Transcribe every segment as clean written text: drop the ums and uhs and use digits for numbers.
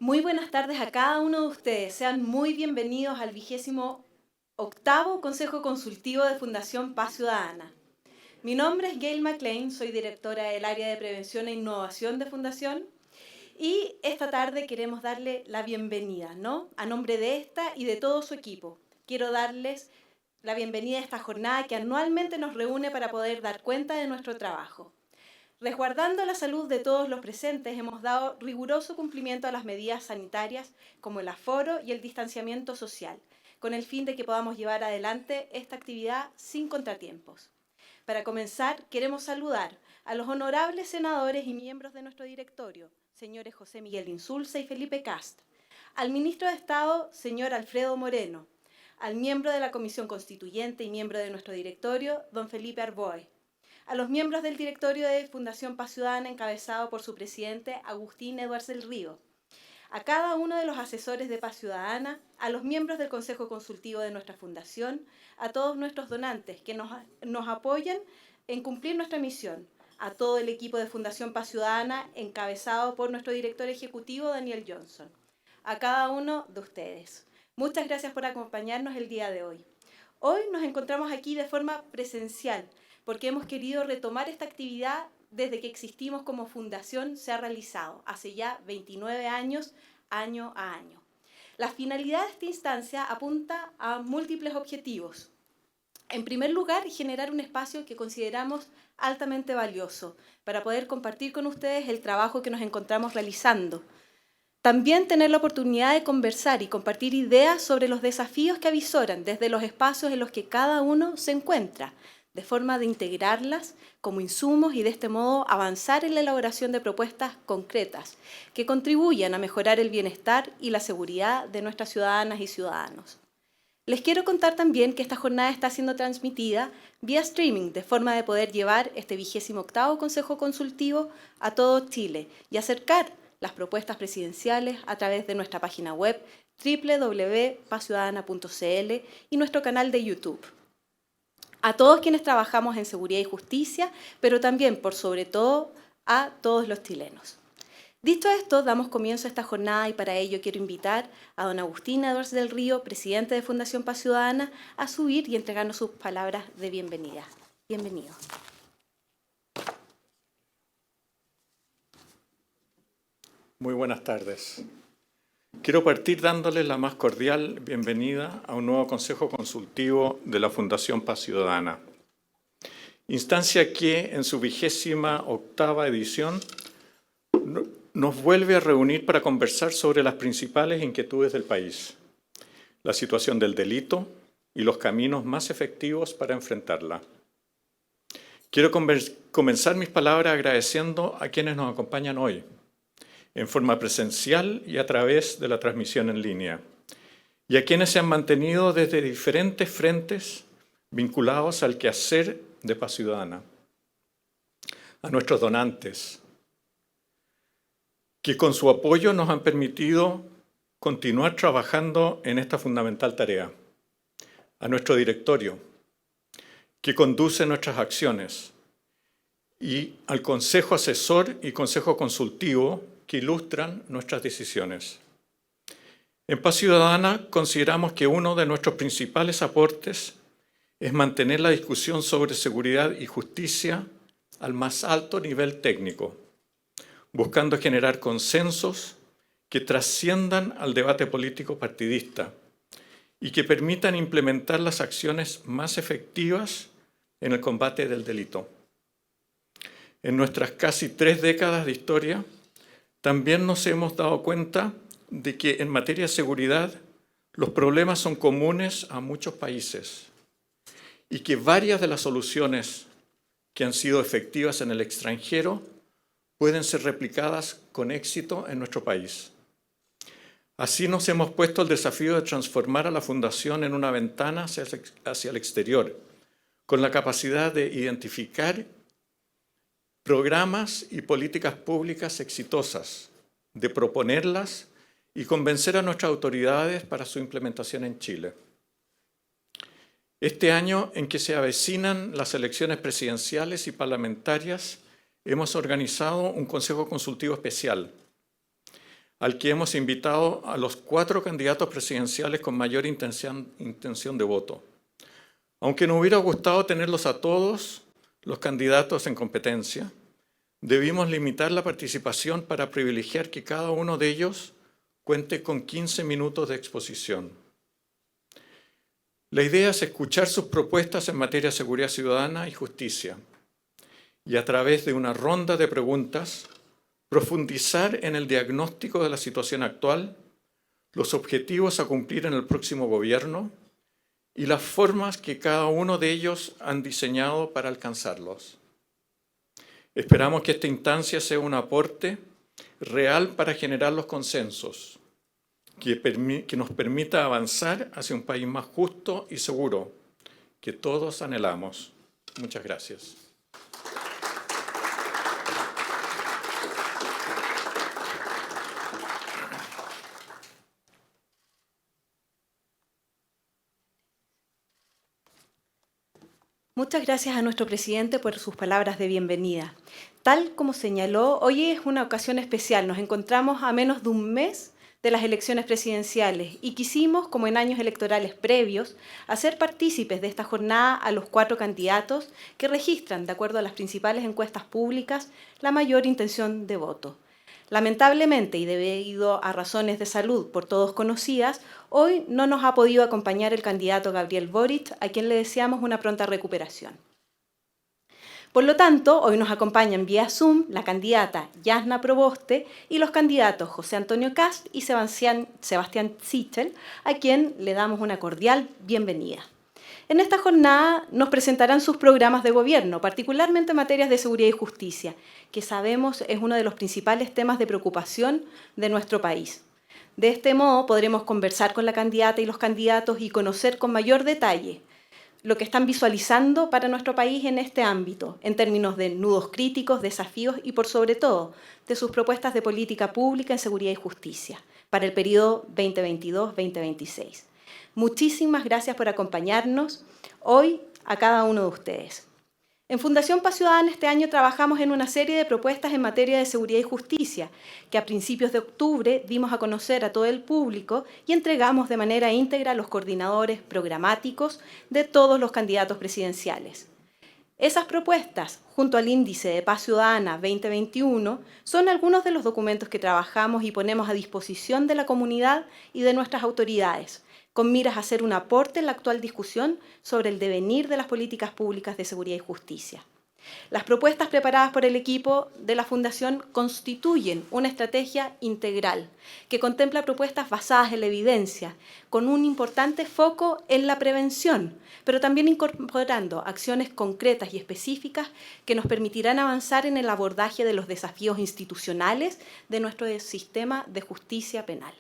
Muy buenas tardes a cada uno de ustedes. Sean muy bienvenidos al 28º Consejo Consultivo de Fundación Paz Ciudadana. Mi nombre es Gail McLean, soy directora del área de Prevención e Innovación de Fundación y esta tarde queremos darle la bienvenida, a nombre de esta y de todo su equipo. Quiero darles la bienvenida a esta jornada que anualmente nos reúne para poder dar cuenta de nuestro trabajo. Resguardando la salud de todos los presentes, hemos dado riguroso cumplimiento a las medidas sanitarias como el aforo y el distanciamiento social, con el fin de que podamos llevar adelante esta actividad sin contratiempos. Para comenzar, queremos saludar a los honorables senadores y miembros de nuestro directorio, señores José Miguel Insulza y Felipe Cast, al ministro de Estado, señor Alfredo Moreno, al miembro de la Comisión Constituyente y miembro de nuestro directorio, don Felipe Arboe, a los miembros del directorio de Fundación Paz Ciudadana encabezado por su presidente Agustín Edwards del Río, a cada uno de los asesores de Paz Ciudadana, a los miembros del Consejo Consultivo de nuestra fundación, a todos nuestros donantes que nos apoyan en cumplir nuestra misión, a todo el equipo de Fundación Paz Ciudadana encabezado por nuestro director ejecutivo Daniel Johnson, a cada uno de ustedes. Muchas gracias por acompañarnos el día de hoy. Hoy nos encontramos aquí de forma presencial, porque hemos querido retomar esta actividad desde que existimos como fundación, se ha realizado hace ya 29 años, año a año. La finalidad de esta instancia apunta a múltiples objetivos. En primer lugar, generar un espacio que consideramos altamente valioso para poder compartir con ustedes el trabajo que nos encontramos realizando. También tener la oportunidad de conversar y compartir ideas sobre los desafíos que avisoran desde los espacios en los que cada uno se encuentra, de forma de integrarlas como insumos y de este modo avanzar en la elaboración de propuestas concretas que contribuyan a mejorar el bienestar y la seguridad de nuestras ciudadanas y ciudadanos. Les quiero contar también que esta jornada está siendo transmitida vía streaming, de forma de poder llevar este 28º Consejo Consultivo a todo Chile y acercar las propuestas presidenciales a través de nuestra página web www.pazciudadana.cl y nuestro canal de YouTube. A todos quienes trabajamos en seguridad y justicia, pero también, por sobre todo, a todos los chilenos. Dicho esto, damos comienzo a esta jornada y para ello quiero invitar a don Agustín Edwards del Río, presidente de Fundación Paz Ciudadana, a subir y entregarnos sus palabras de bienvenida. Bienvenido. Muy buenas tardes. Quiero partir dándoles la más cordial bienvenida a un nuevo Consejo Consultivo de la Fundación Paz Ciudadana. Instancia que, en su 28ª edición, nos vuelve a reunir para conversar sobre las principales inquietudes del país, la situación del delito y los caminos más efectivos para enfrentarla. Quiero comenzar mis palabras agradeciendo a quienes nos acompañan hoy, en forma presencial y a través de la transmisión en línea, y a quienes se han mantenido desde diferentes frentes vinculados al quehacer de Paz Ciudadana, a nuestros donantes, que con su apoyo nos han permitido continuar trabajando en esta fundamental tarea, a nuestro directorio, que conduce nuestras acciones, y al Consejo Asesor y Consejo Consultivo, que ilustran nuestras decisiones. En Paz Ciudadana consideramos que uno de nuestros principales aportes es mantener la discusión sobre seguridad y justicia al más alto nivel técnico, buscando generar consensos que trasciendan al debate político partidista y que permitan implementar las acciones más efectivas en el combate del delito. En nuestras casi 3 décadas de historia, también nos hemos dado cuenta de que en materia de seguridad los problemas son comunes a muchos países y que varias de las soluciones que han sido efectivas en el extranjero pueden ser replicadas con éxito en nuestro país. Así nos hemos puesto el desafío de transformar a la Fundación en una ventana hacia el exterior, con la capacidad de identificar programas y políticas públicas exitosas, de proponerlas y convencer a nuestras autoridades para su implementación en Chile. Este año en que se avecinan las elecciones presidenciales y parlamentarias, hemos organizado un Consejo Consultivo especial. al que hemos invitado a los 4 candidatos presidenciales con mayor intención de voto. Aunque nos hubiera gustado tenerlos a todos los candidatos en competencia, debimos limitar la participación para privilegiar que cada uno de ellos cuente con 15 minutos de exposición. La idea es escuchar sus propuestas en materia de seguridad ciudadana y justicia, y a través de una ronda de preguntas, profundizar en el diagnóstico de la situación actual, los objetivos a cumplir en el próximo gobierno y las formas que cada uno de ellos han diseñado para alcanzarlos. Esperamos que esta instancia sea un aporte real para generar los consensos, que nos permita avanzar hacia un país más justo y seguro, que todos anhelamos. Muchas gracias. Muchas gracias a nuestro presidente por sus palabras de bienvenida. Tal como señaló, hoy es una ocasión especial. Nos encontramos a menos de un mes de las elecciones presidenciales y quisimos, como en años electorales previos, hacer partícipes de esta jornada a los 4 candidatos que registran, de acuerdo a las principales encuestas públicas, la mayor intención de voto. Lamentablemente, y debido a razones de salud por todos conocidas, hoy no nos ha podido acompañar el candidato Gabriel Boric, a quien le deseamos una pronta recuperación. Por lo tanto, hoy nos acompañan vía Zoom la candidata Jasna Proboste y los candidatos José Antonio Kast y Sebastián Sichel, a quien le damos una cordial bienvenida. En esta jornada nos presentarán sus programas de gobierno, particularmente en materias de seguridad y justicia, que sabemos es uno de los principales temas de preocupación de nuestro país. De este modo podremos conversar con la candidata y los candidatos y conocer con mayor detalle lo que están visualizando para nuestro país en este ámbito, en términos de nudos críticos, desafíos y, por sobre todo, de sus propuestas de política pública en seguridad y justicia para el periodo 2022-2026. Muchísimas gracias por acompañarnos hoy a cada uno de ustedes. En Fundación Paz Ciudadana este año trabajamos en una serie de propuestas en materia de seguridad y justicia, que a principios de octubre dimos a conocer a todo el público y entregamos de manera íntegra a los coordinadores programáticos de todos los candidatos presidenciales. Esas propuestas, junto al Índice de Paz Ciudadana 2021, son algunos de los documentos que trabajamos y ponemos a disposición de la comunidad y de nuestras autoridades, con miras a hacer un aporte en la actual discusión sobre el devenir de las políticas públicas de seguridad y justicia. Las propuestas preparadas por el equipo de la Fundación constituyen una estrategia integral que contempla propuestas basadas en la evidencia, con un importante foco en la prevención, pero también incorporando acciones concretas y específicas que nos permitirán avanzar en el abordaje de los desafíos institucionales de nuestro sistema de justicia penal.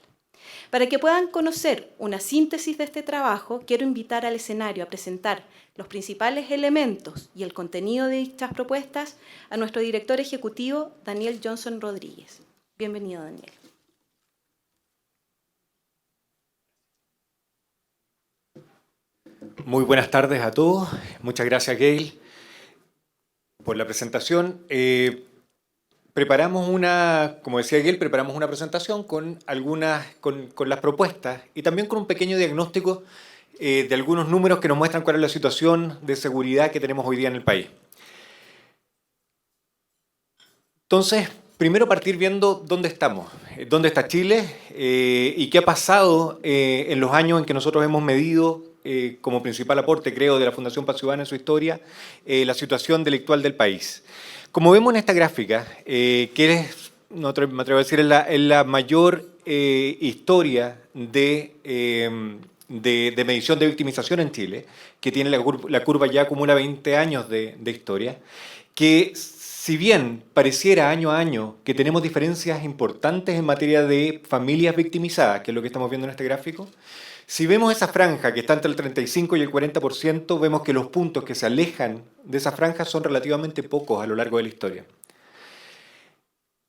Para que puedan conocer una síntesis de este trabajo, quiero invitar al escenario a presentar los principales elementos y el contenido de dichas propuestas a nuestro director ejecutivo, Daniel Johnson Rodríguez. Bienvenido, Daniel. Muy buenas tardes a todos. Muchas gracias, Gail, por la presentación. Preparamos como decía Gail, preparamos una presentación con las propuestas y también con un pequeño diagnóstico de algunos números que nos muestran cuál es la situación de seguridad que tenemos hoy día en el país. Entonces, primero partir viendo dónde estamos, dónde está Chile y qué ha pasado en los años en que nosotros hemos medido como principal aporte, creo, de la Fundación Paz Ciudadana en su historia, la situación delictual del país. Como vemos en esta gráfica, que me atrevo a decir, es la mayor historia de medición de victimización en Chile, que tiene la curva ya acumula 20 años de historia, que si bien pareciera año a año que tenemos diferencias importantes en materia de familias victimizadas, que es lo que estamos viendo en este gráfico, si vemos esa franja que está entre el 35 y el 40%, vemos que los puntos que se alejan de esa franja son relativamente pocos a lo largo de la historia.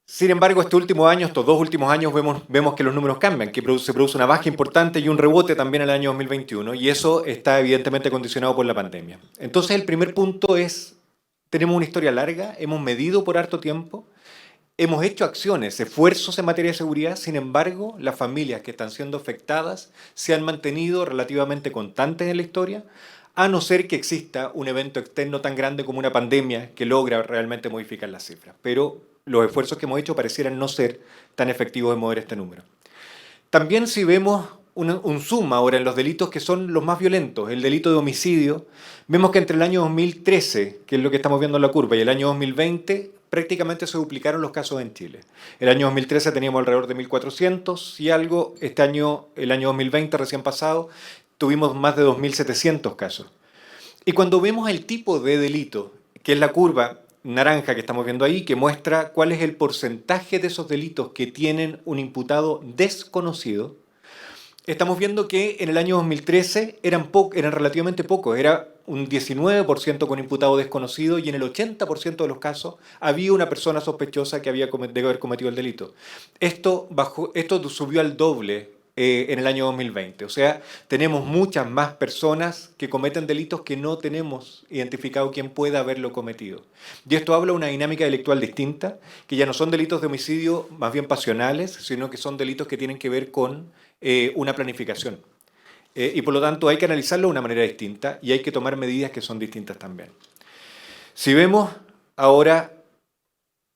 Sin embargo, estos dos últimos años, vemos que los números cambian, que se produce una baja importante y un rebote también en el año 2021, y eso está evidentemente condicionado por la pandemia. Entonces, el primer punto es, tenemos una historia larga, hemos medido por harto tiempo, hemos hecho acciones, esfuerzos en materia de seguridad, sin embargo, las familias que están siendo afectadas se han mantenido relativamente constantes en la historia, a no ser que exista un evento externo tan grande como una pandemia que logra realmente modificar las cifras. Pero los esfuerzos que hemos hecho parecieran no ser tan efectivos en mover este número. También si vemos un zoom ahora en los delitos que son los más violentos, el delito de homicidio, vemos que entre el año 2013, que es lo que estamos viendo en la curva, y el año 2020, prácticamente se duplicaron los casos en Chile. El año 2013 teníamos alrededor de 1.400 y algo, este año, el año 2020 recién pasado, tuvimos más de 2.700 casos. Y cuando vemos el tipo de delito, que es la curva naranja que estamos viendo ahí, que muestra cuál es el porcentaje de esos delitos que tienen un imputado desconocido, estamos viendo que en el año 2013 eran relativamente pocos, era un 19% con imputado desconocido y en el 80% de los casos había una persona sospechosa que debe haber cometido el delito. Esto subió al doble en el año 2020. O sea, tenemos muchas más personas que cometen delitos que no tenemos identificado quién pueda haberlo cometido. Y esto habla de una dinámica delictual distinta, que ya no son delitos de homicidio más bien pasionales, sino que son delitos que tienen que ver con una planificación. Y por lo tanto hay que analizarlo de una manera distinta y hay que tomar medidas que son distintas también. Si vemos ahora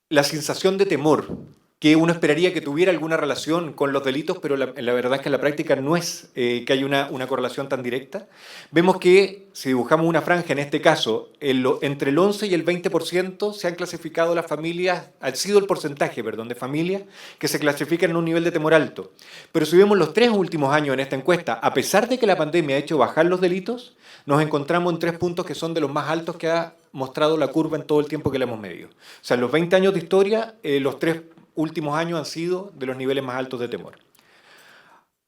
la sensación de temor, que uno esperaría que tuviera alguna relación con los delitos, pero la verdad es que en la práctica no es que haya una correlación tan directa. Vemos que, si dibujamos una franja, en este caso, entre el 11 y el 20% se han clasificado las familias, ha sido el porcentaje, perdón, de familias que se clasifican en un nivel de temor alto. Pero si vemos los 3 últimos años en esta encuesta, a pesar de que la pandemia ha hecho bajar los delitos, nos encontramos en 3 puntos que son de los más altos que ha mostrado la curva en todo el tiempo que la hemos medido. O sea, en los 20 años de historia, los 3 últimos años han sido de los niveles más altos de temor.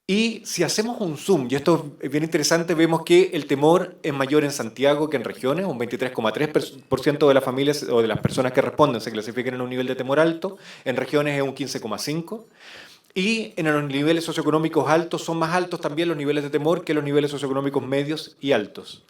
Y si hacemos un zoom, y esto es bien interesante, vemos que el temor es mayor en Santiago que en regiones, un 23,3% de las familias o de las personas que responden se clasifican en un nivel de temor alto, en regiones es un 15,5%, y en los niveles socioeconómicos altos son más altos también los niveles de temor que los niveles socioeconómicos medios y altos.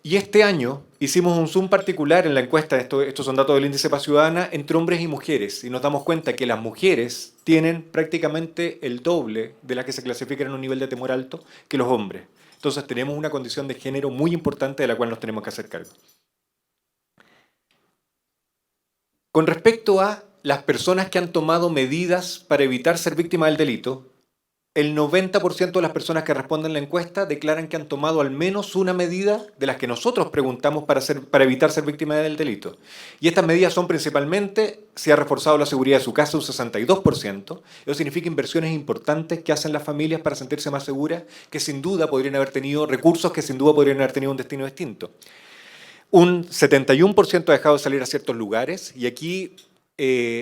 Y este año hicimos un zoom particular en la encuesta, estos son datos del Índice Paz Ciudadana, entre hombres y mujeres, y nos damos cuenta que las mujeres tienen prácticamente el doble de las que se clasifican en un nivel de temor alto que los hombres. Entonces tenemos una condición de género muy importante de la cual nos tenemos que hacer cargo. Con respecto a las personas que han tomado medidas para evitar ser víctimas del delito, el 90% de las personas que responden la encuesta declaran que han tomado al menos una medida de las que nosotros preguntamos para evitar ser víctimas del delito. Y estas medidas son principalmente, se ha reforzado la seguridad de su casa un 62%, eso significa inversiones importantes que hacen las familias para sentirse más seguras, que sin duda podrían haber tenido recursos, que sin duda podrían haber tenido un destino distinto. Un 71% ha dejado de salir a ciertos lugares y aquí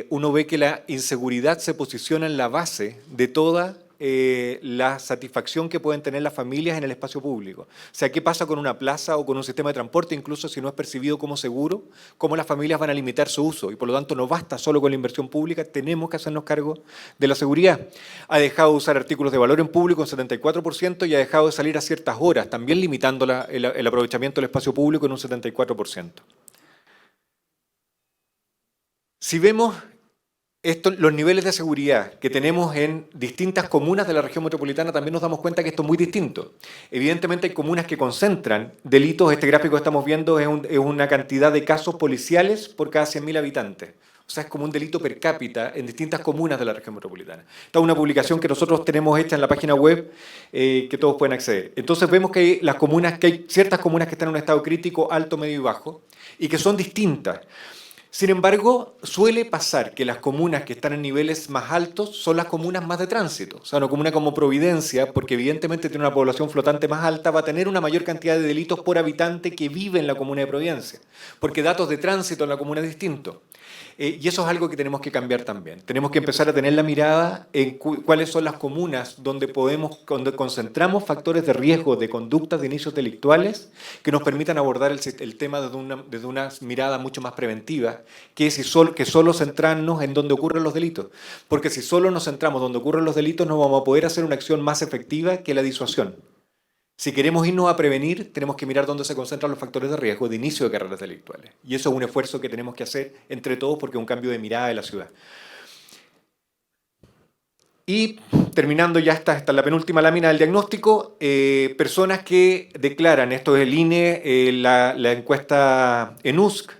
uno ve que la inseguridad se posiciona en la base de toda la satisfacción que pueden tener las familias en el espacio público. O sea, ¿qué pasa con una plaza o con un sistema de transporte, incluso si no es percibido como seguro? ¿Cómo las familias van a limitar su uso? Y por lo tanto no basta solo con la inversión pública, tenemos que hacernos cargo de la seguridad. Ha dejado de usar artículos de valor en público un 74% y ha dejado de salir a ciertas horas, también limitando el aprovechamiento del espacio público en un 74%. Si vemos los niveles de seguridad que tenemos en distintas comunas de la región metropolitana, también nos damos cuenta que esto es muy distinto. Evidentemente hay comunas que concentran delitos, este gráfico que estamos viendo es una cantidad de casos policiales por cada 100.000 habitantes. O sea, es como un delito per cápita en distintas comunas de la región metropolitana. Esta es una publicación que nosotros tenemos hecha en la página web que todos pueden acceder. Entonces vemos que hay ciertas comunas que están en un estado crítico, alto, medio y bajo, y que son distintas. Sin embargo, suele pasar que las comunas que están en niveles más altos son las comunas más de tránsito. O sea, una comuna como Providencia, porque evidentemente tiene una población flotante más alta, va a tener una mayor cantidad de delitos por habitante que vive en la comuna de Providencia, porque datos de tránsito en la comuna es distinto. Y eso es algo que tenemos que cambiar también. Tenemos que empezar a tener la mirada en cuáles son las comunas donde concentramos factores de riesgo de conductas de inicios delictuales que nos permitan abordar el tema desde una mirada mucho más preventiva, que solo centrarnos en donde ocurren los delitos. Porque si solo nos centramos donde ocurren los delitos, no vamos a poder hacer una acción más efectiva que la disuasión. Si queremos irnos a prevenir, tenemos que mirar dónde se concentran los factores de riesgo de inicio de carreras delictuales. Y eso es un esfuerzo que tenemos que hacer entre todos porque es un cambio de mirada de la ciudad. Y terminando ya hasta la penúltima lámina del diagnóstico, personas que declaran, esto es el INE, la encuesta ENUSC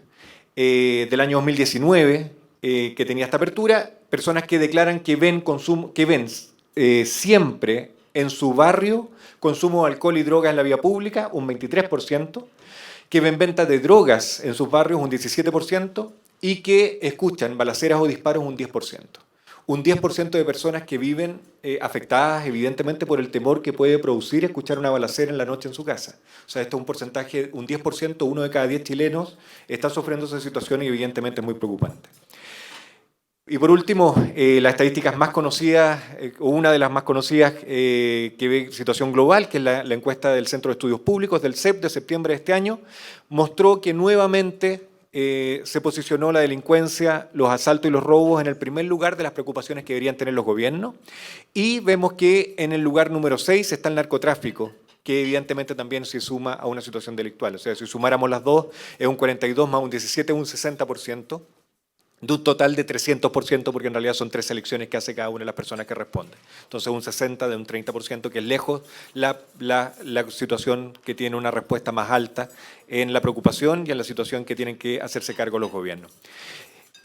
del año 2019, que tenía esta apertura, personas que declaran que ven siempre en su barrio consumo de alcohol y drogas en la vía pública, un 23%, que ven venta de drogas en sus barrios, un 17%, y que escuchan balaceras o disparos, un 10%. Un 10% de personas que viven afectadas evidentemente por el temor que puede producir escuchar una balacera en la noche en su casa. O sea, esto es un porcentaje, un 10%, 1 de cada 10 chilenos está sufriendo esa situación y evidentemente es muy preocupante. Y por último, las estadísticas más conocidas, o una de las más conocidas que ve situación global, que es la encuesta del Centro de Estudios Públicos, del CEP, de septiembre de este año, mostró que nuevamente se posicionó la delincuencia, los asaltos y los robos en el primer lugar de las preocupaciones que deberían tener los gobiernos. Y vemos que en el lugar número 6 está el narcotráfico, que evidentemente también se suma a una situación delictual. O sea, si sumáramos las dos, es un 42 más un 17, un 60%. De un total de 300%, porque en realidad son 3 selecciones que hace cada una de las personas que responden. Entonces un 60 de un 30%, que es lejos la situación que tiene una respuesta más alta en la preocupación y en la situación que tienen que hacerse cargo los gobiernos.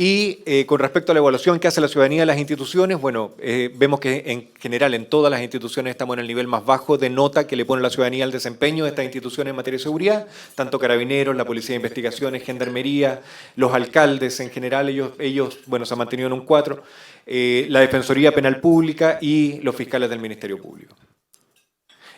Y con respecto a la evaluación que hace la ciudadanía de las instituciones, bueno, vemos que en general en todas las instituciones estamos en el nivel más bajo de nota que le pone la ciudadanía al desempeño de estas instituciones en materia de seguridad, tanto Carabineros, la Policía de Investigaciones, Gendarmería, los alcaldes en general, ellos bueno, se han mantenido en un 4, la Defensoría Penal Pública y los fiscales del Ministerio Público.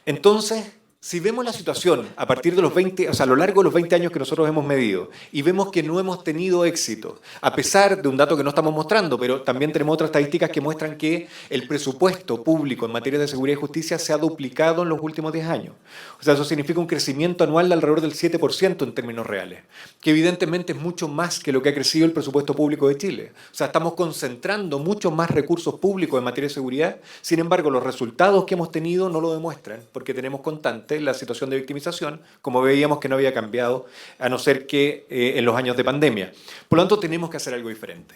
Entonces, si vemos la situación a partir de los 20, o sea, a lo largo de los 20 años que nosotros hemos medido y vemos que no hemos tenido éxito, a pesar de un dato que no estamos mostrando, pero también tenemos otras estadísticas que muestran que el presupuesto público en materia de seguridad y justicia se ha duplicado en los últimos 10 años. O sea, eso significa un crecimiento anual de alrededor del 7% en términos reales, que evidentemente es mucho más que lo que ha crecido el presupuesto público de Chile. O sea, estamos concentrando mucho más recursos públicos en materia de seguridad, sin embargo, los resultados que hemos tenido no lo demuestran, porque tenemos constante la situación de victimización, como veíamos que no había cambiado, a no ser que en los años de pandemia. Por lo tanto, tenemos que hacer algo diferente.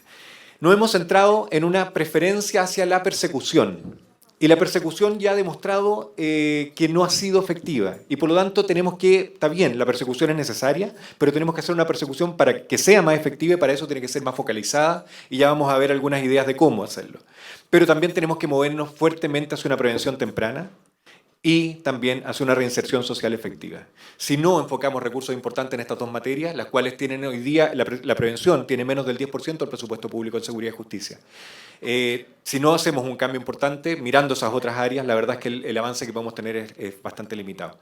Nos hemos centrado en una preferencia hacia la persecución, y la persecución ya ha demostrado que no ha sido efectiva, y por lo tanto tenemos que, está bien, la persecución es necesaria, pero tenemos que hacer una persecución para que sea más efectiva, y para eso tiene que ser más focalizada, y ya vamos a ver algunas ideas de cómo hacerlo. Pero también tenemos que movernos fuertemente hacia una prevención temprana, y también hacia una reinserción social efectiva. Si no enfocamos recursos importantes en estas dos materias, las cuales tienen hoy día, la prevención tiene menos del 10% del presupuesto público en seguridad y justicia. Si no hacemos un cambio importante, mirando esas otras áreas, la verdad es que el avance que podemos tener es bastante limitado.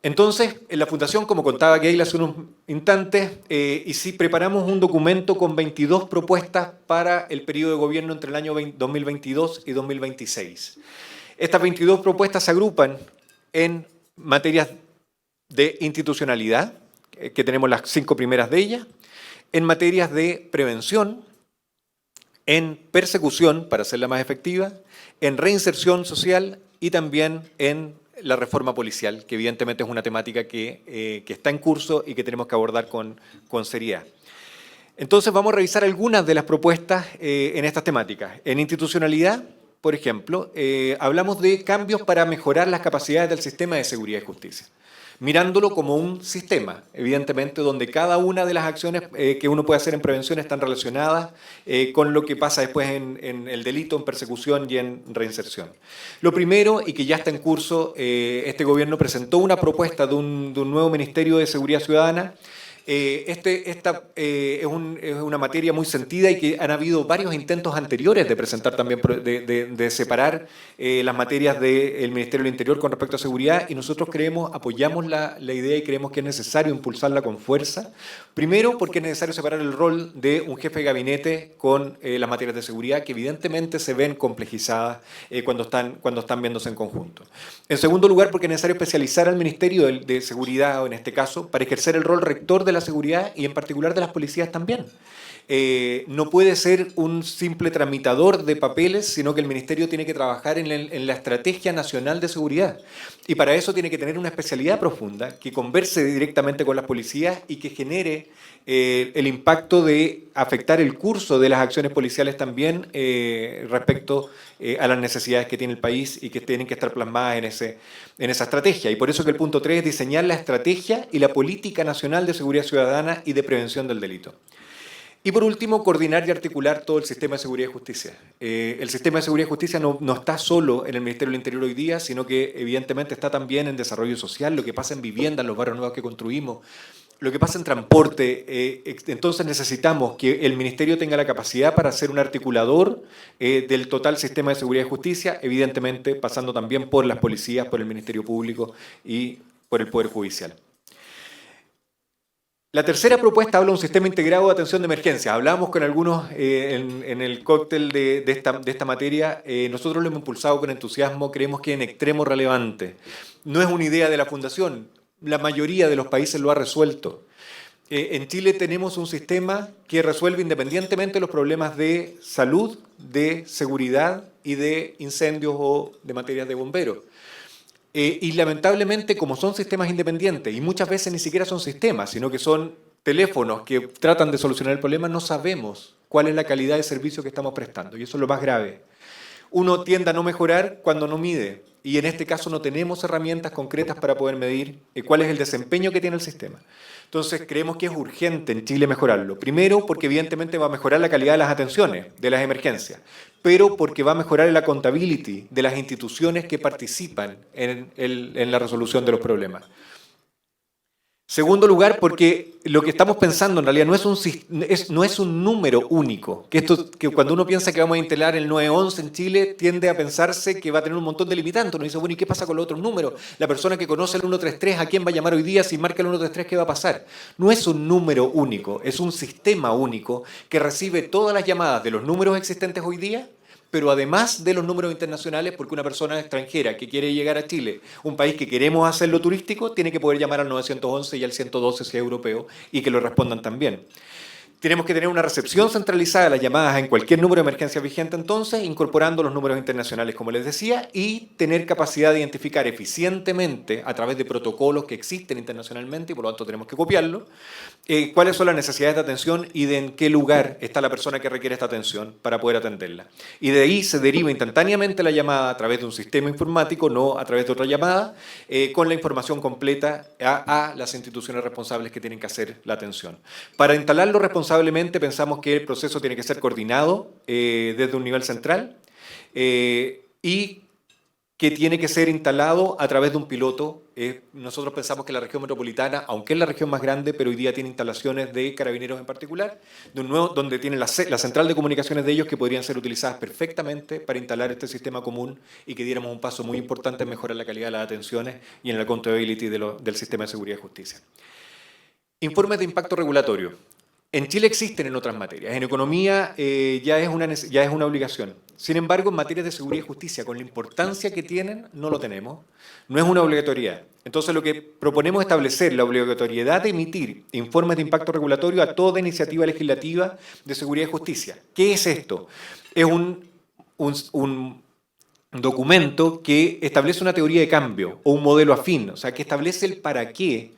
Entonces, en la Fundación, como contaba Gail hace unos instantes, y sí preparamos un documento con 22 propuestas para el periodo de gobierno entre el año 2022 y 2026. Estas 22 propuestas se agrupan en materias de institucionalidad, que tenemos las 5 primeras de ellas, en materias de prevención, en persecución, para hacerla más efectiva, en reinserción social y también en la reforma policial, que evidentemente es una temática que está en curso y que tenemos que abordar con seriedad. Entonces vamos a revisar algunas de las propuestas en estas temáticas. En institucionalidad, por ejemplo, hablamos de cambios para mejorar las capacidades del sistema de seguridad y justicia, mirándolo como un sistema, evidentemente, donde cada una de las acciones que uno puede hacer en prevención están relacionadas con lo que pasa después en el delito, en persecución y en reinserción. Lo primero, y que ya está en curso, este gobierno presentó una propuesta de un nuevo Ministerio de Seguridad Ciudadana. Esta es una materia muy sentida y que han habido varios intentos anteriores de presentar también, de separar las materias del Ministerio del Interior con respecto a seguridad, y nosotros apoyamos la idea y creemos que es necesario impulsarla con fuerza. Primero, porque es necesario separar el rol de un jefe de gabinete con las materias de seguridad, que evidentemente se ven complejizadas cuando están viéndose en conjunto. En segundo lugar, porque es necesario especializar al Ministerio de Seguridad, en este caso, para ejercer el rol rector de la seguridad y en particular de las policías también. no puede ser un simple tramitador de papeles, sino que el Ministerio tiene que trabajar en la Estrategia Nacional de Seguridad. Y para eso tiene que tener una especialidad profunda, que converse directamente con las policías y que genere el impacto de afectar el curso de las acciones policiales también respecto a las necesidades que tiene el país y que tienen que estar plasmadas en esa estrategia. Y por eso que el punto 3 es diseñar la estrategia y la política nacional de seguridad ciudadana y de prevención del delito. Y por último, coordinar y articular todo el sistema de seguridad y justicia. El sistema de seguridad y justicia no está solo en el Ministerio del Interior hoy día, sino que evidentemente está también en desarrollo social, lo que pasa en vivienda, en los barrios nuevos que construimos, lo que pasa en transporte. Entonces necesitamos que el Ministerio tenga la capacidad para ser un articulador del total sistema de seguridad y justicia, evidentemente pasando también por las policías, por el Ministerio Público y por el Poder Judicial. La tercera propuesta habla de un sistema integrado de atención de emergencia. Hablábamos con algunos en el cóctel de esta materia. Nosotros lo hemos impulsado con entusiasmo, creemos que es en extremo relevante. No es una idea de la Fundación, la mayoría de los países lo ha resuelto. En Chile tenemos un sistema que resuelve independientemente los problemas de salud, de seguridad y de incendios o de materias de bomberos. Y lamentablemente, como son sistemas independientes, y muchas veces ni siquiera son sistemas, sino que son teléfonos que tratan de solucionar el problema, no sabemos cuál es la calidad de servicio que estamos prestando. Y eso es lo más grave. Uno tiende a no mejorar cuando no mide. Y en este caso no tenemos herramientas concretas para poder medir cuál es el desempeño que tiene el sistema. Entonces creemos que es urgente en Chile mejorarlo. Primero porque evidentemente va a mejorar la calidad de las atenciones, de las emergencias, pero porque va a mejorar el accountability de las instituciones que participan en la resolución de los problemas. Segundo lugar, porque lo que estamos pensando en realidad no es un número único. Que cuando uno piensa que vamos a instalar el 911 en Chile, tiende a pensarse que va a tener un montón de limitantes. Uno dice, bueno, ¿y qué pasa con los otros números? La persona que conoce el 133, ¿a quién va a llamar hoy día? Si marca el 133, ¿qué va a pasar? No es un número único, es un sistema único que recibe todas las llamadas de los números existentes hoy día, pero además de los números internacionales, porque una persona extranjera que quiere llegar a Chile, un país que queremos hacerlo turístico, tiene que poder llamar al 911 y al 112 si es europeo, y que lo respondan también. Tenemos que tener una recepción centralizada de las llamadas en cualquier número de emergencia vigente entonces, incorporando los números internacionales, como les decía, y tener capacidad de identificar eficientemente, a través de protocolos que existen internacionalmente, y por lo tanto tenemos que copiarlo, cuáles son las necesidades de atención y de en qué lugar está la persona que requiere esta atención para poder atenderla. Y de ahí se deriva instantáneamente la llamada a través de un sistema informático, no a través de otra llamada, con la información completa a las instituciones responsables que tienen que hacer la atención. Para instalarlo responsablemente pensamos que el proceso tiene que ser coordinado desde un nivel central y que tiene que ser instalado a través de un piloto. Nosotros pensamos que la región metropolitana, aunque es la región más grande, pero hoy día tiene instalaciones de carabineros en particular, donde tienen la central de comunicaciones de ellos que podrían ser utilizadas perfectamente para instalar este sistema común y que diéramos un paso muy importante en mejorar la calidad de las atenciones y en la accountability del sistema de seguridad y justicia. Informes de impacto regulatorio. En Chile existen en otras materias. En economía ya es una obligación. Sin embargo, en materias de seguridad y justicia, con la importancia que tienen, no lo tenemos. No es una obligatoriedad. Entonces, lo que proponemos es establecer la obligatoriedad de emitir informes de impacto regulatorio a toda iniciativa legislativa de seguridad y justicia. ¿Qué es esto? Es un documento que establece una teoría de cambio o un modelo afín, o sea, que establece el para qué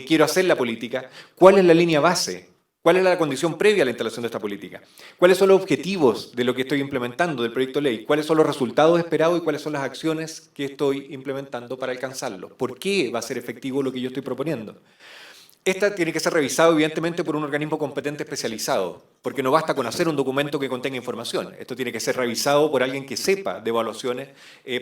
quiero hacer la política, cuál es la línea base, cuál es la condición previa a la instalación de esta política, cuáles son los objetivos de lo que estoy implementando, del proyecto de ley, cuáles son los resultados esperados y cuáles son las acciones que estoy implementando para alcanzarlo, por qué va a ser efectivo lo que yo estoy proponiendo. Esta tiene que ser revisado evidentemente por un organismo competente especializado, porque no basta con hacer un documento que contenga información. Esto tiene que ser revisado por alguien que sepa de evaluaciones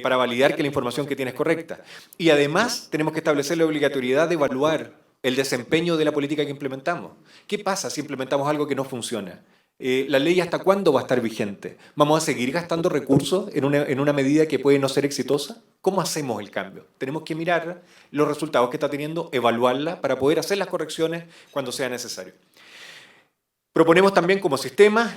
para validar que la información que tiene es correcta. Y además tenemos que establecer la obligatoriedad de evaluar el desempeño de la política que implementamos. ¿Qué pasa si implementamos algo que no funciona? ¿La ley hasta cuándo va a estar vigente? ¿Vamos a seguir gastando recursos en una medida que puede no ser exitosa? ¿Cómo hacemos el cambio? Tenemos que mirar los resultados que está teniendo, evaluarla para poder hacer las correcciones cuando sea necesario. Proponemos también como sistema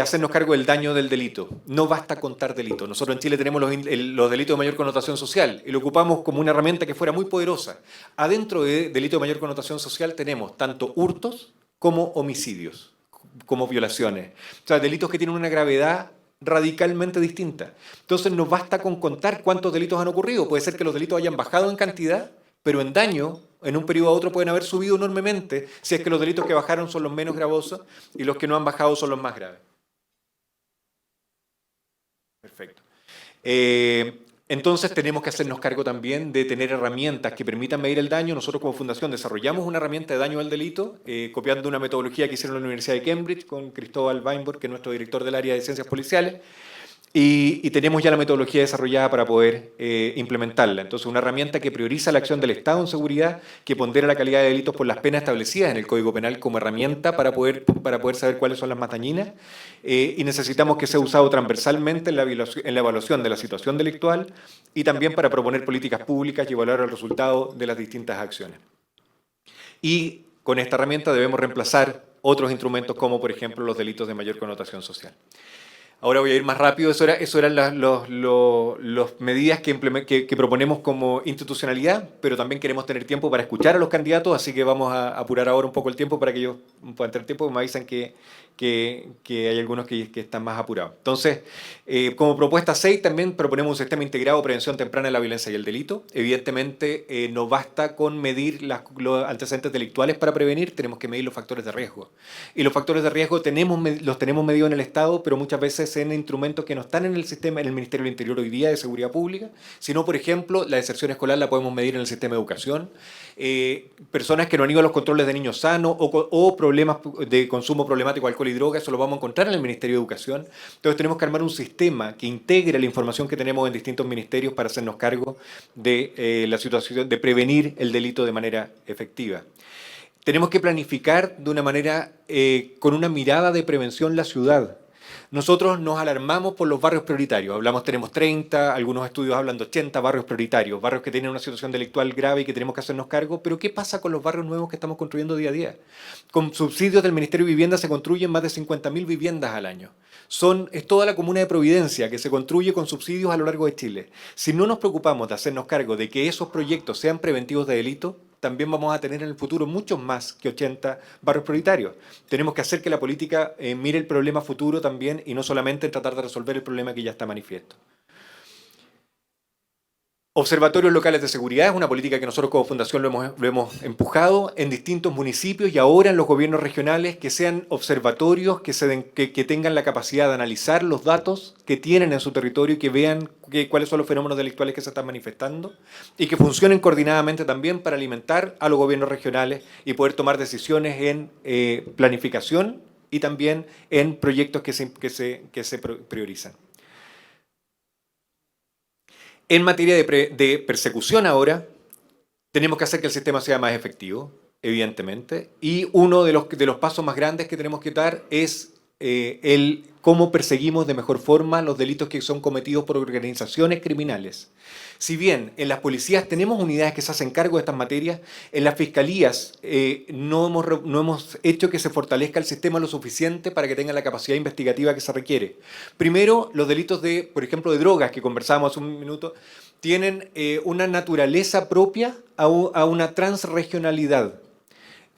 hacernos cargo del daño del delito. No basta contar delitos. Nosotros en Chile tenemos los delitos de mayor connotación social y lo ocupamos como una herramienta que fuera muy poderosa. Adentro de delitos de mayor connotación social tenemos tanto hurtos como homicidios, como violaciones. O sea, delitos que tienen una gravedad radicalmente distinta. Entonces no basta con contar cuántos delitos han ocurrido. Puede ser que los delitos hayan bajado en cantidad, pero en daño, en un periodo a otro, pueden haber subido enormemente si es que los delitos que bajaron son los menos gravosos y los que no han bajado son los más graves. Perfecto. Entonces tenemos que hacernos cargo también de tener herramientas que permitan medir el daño. Nosotros como fundación desarrollamos una herramienta de daño al delito, copiando una metodología que hicieron en la Universidad de Cambridge con Cristóbal Weinberg, que es nuestro director del área de ciencias policiales. Y tenemos ya la metodología desarrollada para poder implementarla. Entonces, una herramienta que prioriza la acción del Estado en seguridad, que pondera la calidad de delitos por las penas establecidas en el Código Penal como herramienta para poder saber cuáles son las más dañinas. Y necesitamos que sea usado transversalmente en la evaluación de la situación delictual y también para proponer políticas públicas y evaluar el resultado de las distintas acciones. Y con esta herramienta debemos reemplazar otros instrumentos como, por ejemplo, los delitos de mayor connotación social. Ahora voy a ir más rápido. Eso eran las medidas que proponemos como institucionalidad, pero también queremos tener tiempo para escuchar a los candidatos, así que vamos a apurar ahora un poco el tiempo para que ellos puedan tener tiempo. Me avisan que hay algunos que están más apurados. Entonces, como propuesta 6 también proponemos un sistema integrado de prevención temprana de la violencia y el delito. Evidentemente, no basta con medir los antecedentes delictuales para prevenir, tenemos que medir los factores de riesgo. Y los factores de riesgo los tenemos medidos en el Estado, pero muchas veces en instrumentos que no están en el sistema, en el Ministerio del Interior hoy día de Seguridad Pública, sino, por ejemplo, la deserción escolar la podemos medir en el sistema de educación, personas que no han ido a los controles de niños sanos o problemas de consumo problemático de alcohol y droga, eso lo vamos a encontrar en el Ministerio de Educación. Entonces tenemos que armar un sistema que integre la información que tenemos en distintos ministerios para hacernos cargo de la situación, de prevenir el delito de manera efectiva. Tenemos que planificar de una manera, con una mirada de prevención la ciudad. Nosotros nos alarmamos por los barrios prioritarios. Tenemos 30, algunos estudios hablan de 80 barrios prioritarios, barrios que tienen una situación delictual grave y que tenemos que hacernos cargo. Pero ¿qué pasa con los barrios nuevos que estamos construyendo día a día? Con subsidios del Ministerio de Vivienda se construyen más de 50.000 viviendas al año. Es toda la comuna de Providencia que se construye con subsidios a lo largo de Chile. Si no nos preocupamos de hacernos cargo de que esos proyectos sean preventivos de delito, también vamos a tener en el futuro muchos más que 80 barrios prioritarios. Tenemos que hacer que la política mire el problema futuro también y no solamente tratar de resolver el problema que ya está manifiesto. Observatorios locales de seguridad es una política que nosotros como fundación lo hemos empujado en distintos municipios y ahora en los gobiernos regionales, que sean observatorios que tengan la capacidad de analizar los datos que tienen en su territorio y que vean cuáles son los fenómenos delictuales que se están manifestando y que funcionen coordinadamente también para alimentar a los gobiernos regionales y poder tomar decisiones en planificación y también en proyectos que se priorizan. En materia de persecución ahora, tenemos que hacer que el sistema sea más efectivo, evidentemente, y uno de los pasos más grandes que tenemos que dar es el cómo perseguimos de mejor forma los delitos que son cometidos por organizaciones criminales. Si bien en las policías tenemos unidades que se hacen cargo de estas materias, en las fiscalías no hemos hecho que se fortalezca el sistema lo suficiente para que tenga la capacidad investigativa que se requiere. Primero, los delitos por ejemplo, de drogas, que conversábamos hace un minuto, tienen una naturaleza propia a una transregionalidad.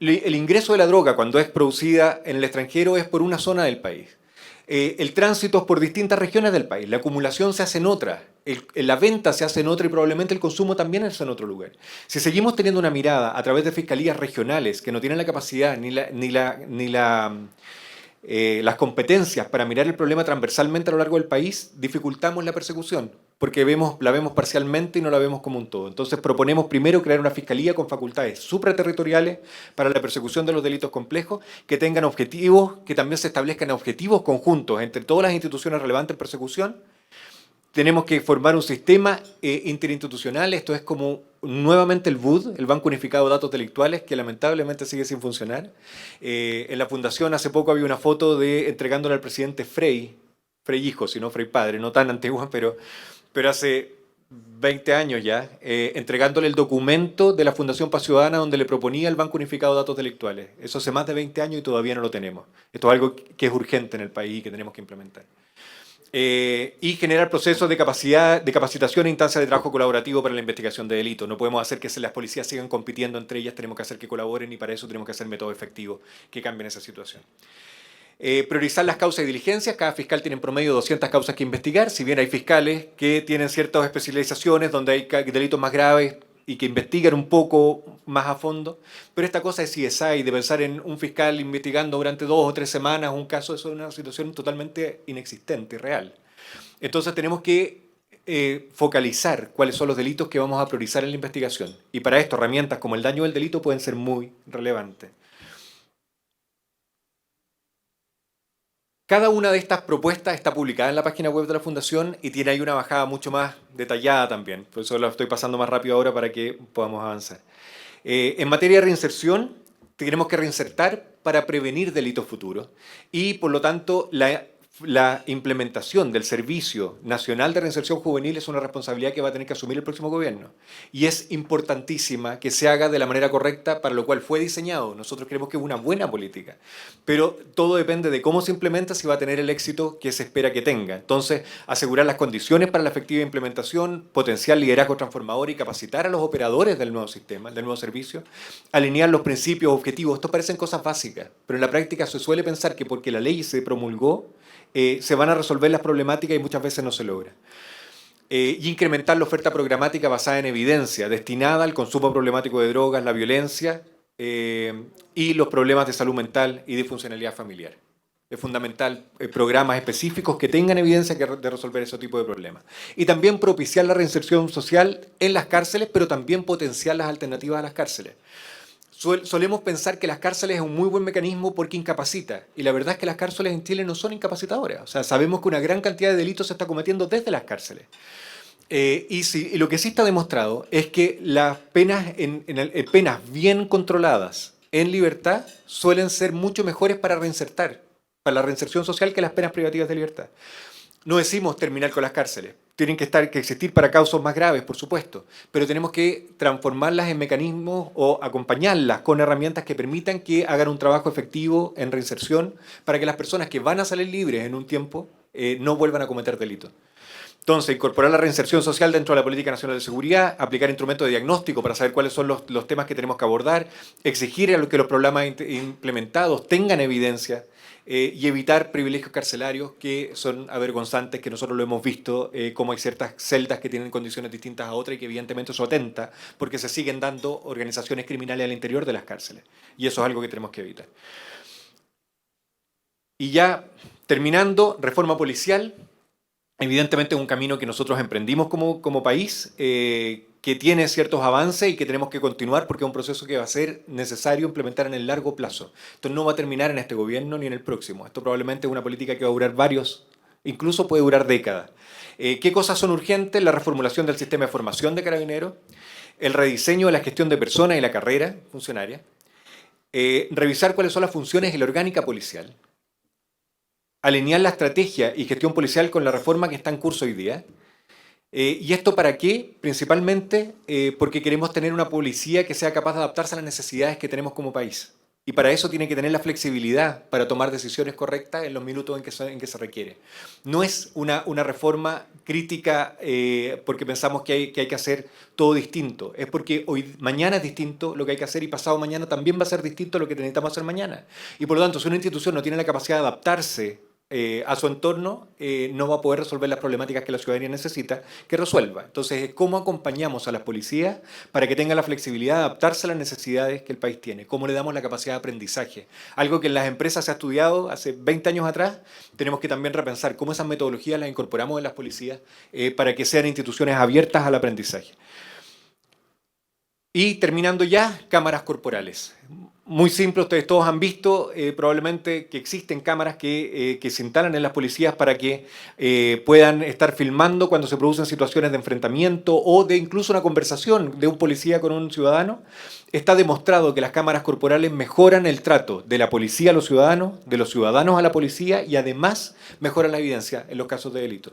El ingreso de la droga cuando es producida en el extranjero es por una zona del país. El tránsito es por distintas regiones del país, la acumulación se hace en otra, la venta se hace en otra y probablemente el consumo también es en otro lugar. Si seguimos teniendo una mirada a través de fiscalías regionales que no tienen la capacidad las competencias para mirar el problema transversalmente a lo largo del país, dificultamos la persecución, porque la vemos parcialmente y no la vemos como un todo. Entonces proponemos primero crear una fiscalía con facultades supraterritoriales para la persecución de los delitos complejos, que tengan objetivos, que también se establezcan objetivos conjuntos entre todas las instituciones relevantes en persecución. Tenemos que formar un sistema interinstitucional, esto es como nuevamente el BUD, el Banco Unificado de Datos Delictuales, que lamentablemente sigue sin funcionar. En la fundación hace poco había una foto entregándole al presidente Frei hijo, si no Frei padre, no tan antigua, pero hace 20 años ya, entregándole el documento de la Fundación Paz Ciudadana donde le proponía el Banco Unificado de Datos Delictuales. Eso hace más de 20 años y todavía no lo tenemos. Esto es algo que es urgente en el país y que tenemos que implementar. Y generar procesos de capacitación e instancias de trabajo colaborativo para la investigación de delitos. No podemos hacer que las policías sigan compitiendo entre ellas, tenemos que hacer que colaboren y para eso tenemos que hacer métodos efectivos que cambien esa situación. Priorizar las causas y diligencias. Cada fiscal tiene en promedio 200 causas que investigar. Si bien hay fiscales que tienen ciertas especializaciones donde hay delitos más graves y que investigan un poco más a fondo. Pero esta cosa de CSI, de pensar en un fiscal investigando durante 2 o 3 semanas un caso, eso es una situación totalmente inexistente, irreal. Entonces tenemos que focalizar cuáles son los delitos que vamos a priorizar en la investigación. Y para esto herramientas como el daño del delito pueden ser muy relevantes. Cada una de estas propuestas está publicada en la página web de la Fundación y tiene ahí una bajada mucho más detallada también. Por eso lo estoy pasando más rápido ahora para que podamos avanzar. En materia de reinserción, tenemos que reinsertar para prevenir delitos futuros y, por lo tanto, la implementación del Servicio Nacional de Reinserción Juvenil es una responsabilidad que va a tener que asumir el próximo gobierno. Y es importantísima que se haga de la manera correcta, para lo cual fue diseñado. Nosotros creemos que es una buena política, pero todo depende de cómo se implementa, si va a tener el éxito que se espera que tenga. Entonces, asegurar las condiciones para la efectiva implementación, potenciar liderazgo transformador y capacitar a los operadores del nuevo sistema, del nuevo servicio, alinear los principios, objetivos. Esto parecen cosas básicas, pero en la práctica se suele pensar que porque la ley se promulgó, se van a resolver las problemáticas y muchas veces no se logra. Y incrementar la oferta programática basada en evidencia, destinada al consumo problemático de drogas, la violencia y los problemas de salud mental y de funcionalidad familiar. Es fundamental programas específicos que tengan evidencia de resolver ese tipo de problemas. Y también propiciar la reinserción social en las cárceles, pero también potenciar las alternativas a las cárceles. Solemos pensar que las cárceles es un muy buen mecanismo porque incapacita. Y la verdad es que las cárceles en Chile no son incapacitadoras. O sea, sabemos que una gran cantidad de delitos se está cometiendo desde las cárceles. Y lo que sí está demostrado es que las penas, penas bien controladas en libertad suelen ser mucho mejores para reinsertar, para la reinserción social, que las penas privativas de libertad. No decimos terminar con las cárceles. Tienen que existir para causas más graves, por supuesto, pero tenemos que transformarlas en mecanismos o acompañarlas con herramientas que permitan que hagan un trabajo efectivo en reinserción para que las personas que van a salir libres en un tiempo no vuelvan a cometer delitos. Entonces, incorporar la reinserción social dentro de la Política Nacional de Seguridad, aplicar instrumentos de diagnóstico para saber cuáles son los temas que tenemos que abordar, exigir que los programas implementados tengan evidencia, y evitar privilegios carcelarios que son avergonzantes, que nosotros lo hemos visto, como hay ciertas celdas que tienen condiciones distintas a otras y que evidentemente eso atenta porque se siguen dando organizaciones criminales al interior de las cárceles. Y eso es algo que tenemos que evitar. Y ya terminando, reforma policial. Evidentemente es un camino que nosotros emprendimos como país, que tiene ciertos avances y que tenemos que continuar porque es un proceso que va a ser necesario implementar en el largo plazo. Esto no va a terminar en este gobierno ni en el próximo. Esto probablemente es una política que va a durar incluso puede durar décadas. ¿Qué cosas son urgentes? La reformulación del sistema de formación de carabineros, el rediseño de la gestión de personas y la carrera funcionaria, revisar cuáles son las funciones y la orgánica policial, alinear la estrategia y gestión policial con la reforma que está en curso hoy día. ¿Y esto para qué? Principalmente porque queremos tener una policía que sea capaz de adaptarse a las necesidades que tenemos como país. Y para eso tiene que tener la flexibilidad para tomar decisiones correctas en los minutos en que se requiere. No es una reforma crítica porque pensamos que hay que hacer todo distinto. Es porque mañana es distinto lo que hay que hacer y pasado mañana también va a ser distinto lo que necesitamos hacer mañana. Y por lo tanto, si una institución no tiene la capacidad de adaptarse a su entorno, no va a poder resolver las problemáticas que la ciudadanía necesita que resuelva. Entonces, ¿cómo acompañamos a las policías para que tengan la flexibilidad de adaptarse a las necesidades que el país tiene? ¿Cómo le damos la capacidad de aprendizaje? Algo que en las empresas se ha estudiado hace 20 años atrás, tenemos que también repensar cómo esas metodologías las incorporamos en las policías para que sean instituciones abiertas al aprendizaje. Y terminando ya, cámaras corporales. Muy simple, ustedes todos han visto probablemente que existen cámaras que se instalan en las policías para que puedan estar filmando cuando se producen situaciones de enfrentamiento o de incluso una conversación de un policía con un ciudadano. Está demostrado que las cámaras corporales mejoran el trato de la policía a los ciudadanos, de los ciudadanos a la policía y además mejoran la evidencia en los casos de delito.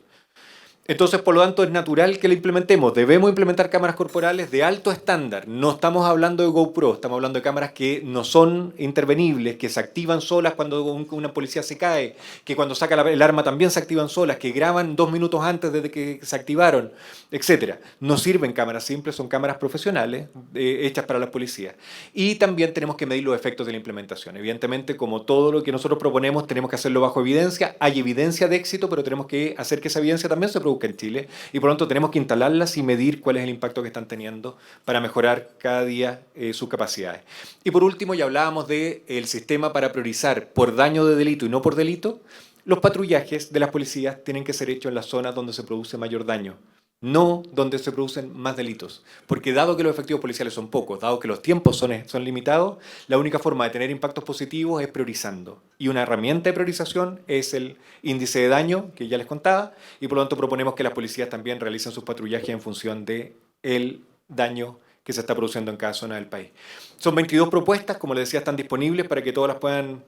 Entonces, por lo tanto, es natural que la implementemos. Debemos implementar cámaras corporales de alto estándar. No estamos hablando de GoPro, estamos hablando de cámaras que no son intervenibles, que se activan solas cuando una policía se cae, que cuando saca el arma también se activan solas, que graban 2 minutos antes de que se activaron, etcétera. No sirven cámaras simples, son cámaras profesionales hechas para las policías. Y también tenemos que medir los efectos de la implementación. Evidentemente, como todo lo que nosotros proponemos, tenemos que hacerlo bajo evidencia. Hay evidencia de éxito, pero tenemos que hacer que esa evidencia también se produzca en Chile y por lo tanto tenemos que instalarlas y medir cuál es el impacto que están teniendo para mejorar cada día sus capacidades. Y por último, ya hablábamos del sistema para priorizar por daño de delito y no por delito. Los patrullajes de las policías tienen que ser hechos en las zonas donde se produce mayor daño, no donde se producen más delitos. Porque dado que los efectivos policiales son pocos, dado que los tiempos son limitados, la única forma de tener impactos positivos es priorizando. Y una herramienta de priorización es el índice de daño, que ya les contaba, y por lo tanto proponemos que las policías también realicen sus patrullajes en función del daño que se está produciendo en cada zona del país. Son 22 propuestas, como les decía, están disponibles para que todas las puedan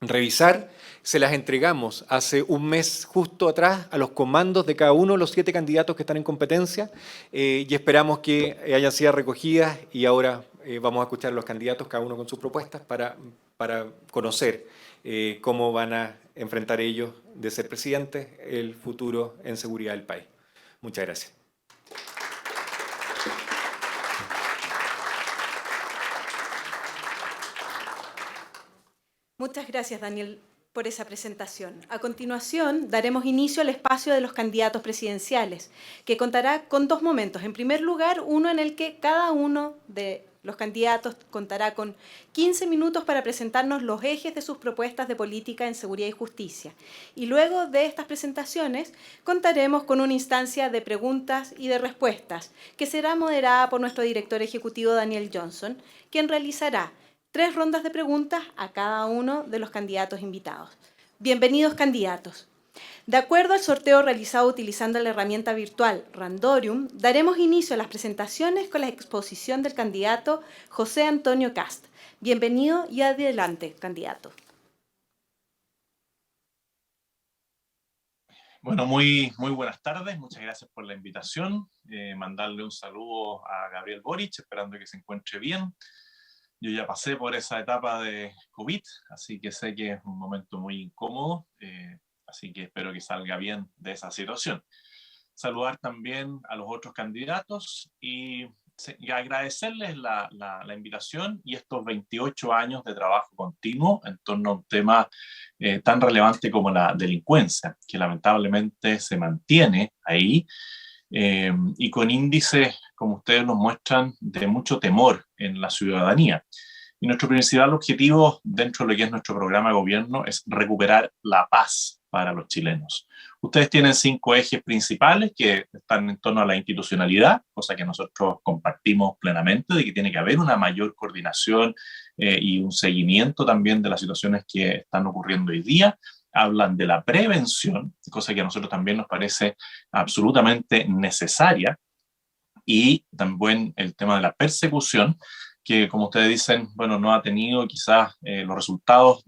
revisar. Se las entregamos hace un mes justo atrás a los comandos de cada uno de los 7 candidatos que están en competencia y esperamos que hayan sido recogidas y ahora vamos a escuchar a los candidatos, cada uno con sus propuestas, para conocer cómo van a enfrentar ellos, de ser presidentes, el futuro en seguridad del país. Muchas gracias. Muchas gracias, Daniel, por esa presentación. A continuación, daremos inicio al espacio de los candidatos presidenciales, que contará con 2 momentos. En primer lugar, uno en el que cada uno de los candidatos contará con 15 minutos para presentarnos los ejes de sus propuestas de política en seguridad y justicia. Y luego de estas presentaciones, contaremos con una instancia de preguntas y de respuestas, que será moderada por nuestro director ejecutivo, Daniel Johnson, quien realizará 3 rondas de preguntas a cada uno de los candidatos invitados. Bienvenidos, candidatos. De acuerdo al sorteo realizado utilizando la herramienta virtual Randorium, daremos inicio a las presentaciones con la exposición del candidato José Antonio Kast. Bienvenido y adelante, candidato. Bueno, muy buenas tardes, muchas gracias por la invitación. Mandarle un saludo a Gabriel Boric, esperando que se encuentre bien. Yo ya pasé por esa etapa de COVID, así que sé que es un momento muy incómodo, así que espero que salga bien de esa situación. Saludar también a los otros candidatos y agradecerles la invitación y estos 28 años de trabajo continuo en torno a un tema tan relevante como la delincuencia, que lamentablemente se mantiene ahí. Y con índices, como ustedes nos muestran, de mucho temor en la ciudadanía. Y nuestro principal objetivo dentro de lo que es nuestro programa de gobierno es recuperar la paz para los chilenos. Ustedes tienen 5 ejes principales que están en torno a la institucionalidad, cosa que nosotros compartimos plenamente, de que tiene que haber una mayor coordinación y un seguimiento también de las situaciones que están ocurriendo hoy día. Hablan de la prevención, cosa que a nosotros también nos parece absolutamente necesaria, y también el tema de la persecución, que como ustedes dicen, bueno, no ha tenido quizás los resultados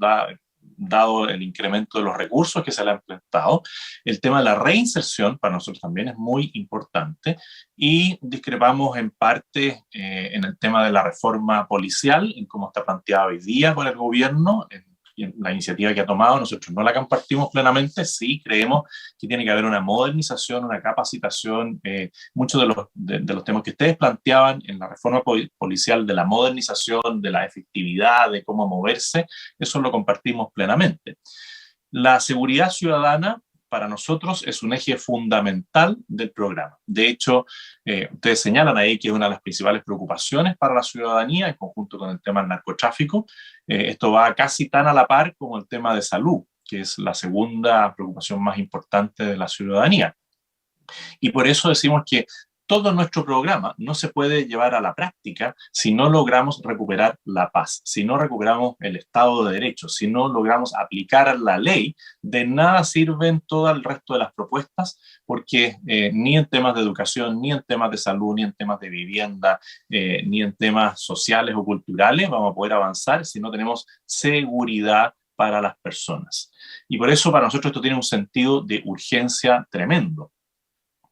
dado el incremento de los recursos que se le han prestado. El tema de la reinserción para nosotros también es muy importante, y discrepamos en parte en el tema de la reforma policial, en cómo está planteada hoy día por el gobierno, la iniciativa que ha tomado. Nosotros no la compartimos plenamente, sí creemos que tiene que haber una modernización, una capacitación, muchos de los temas que ustedes planteaban en la reforma policial, de la modernización, de la efectividad, de cómo moverse, eso lo compartimos plenamente. La seguridad ciudadana para nosotros es un eje fundamental del programa. De hecho, ustedes señalan ahí que es una de las principales preocupaciones para la ciudadanía, en conjunto con el tema del narcotráfico. Esto va casi tan a la par como el tema de salud, que es la segunda preocupación más importante de la ciudadanía. Y por eso decimos que todo nuestro programa no se puede llevar a la práctica si no logramos recuperar la paz, si no recuperamos el Estado de Derecho, si no logramos aplicar la ley. De nada sirven todo el resto de las propuestas, porque ni en temas de educación, ni en temas de salud, ni en temas de vivienda, ni en temas sociales o culturales vamos a poder avanzar si no tenemos seguridad para las personas. Y por eso para nosotros esto tiene un sentido de urgencia tremendo.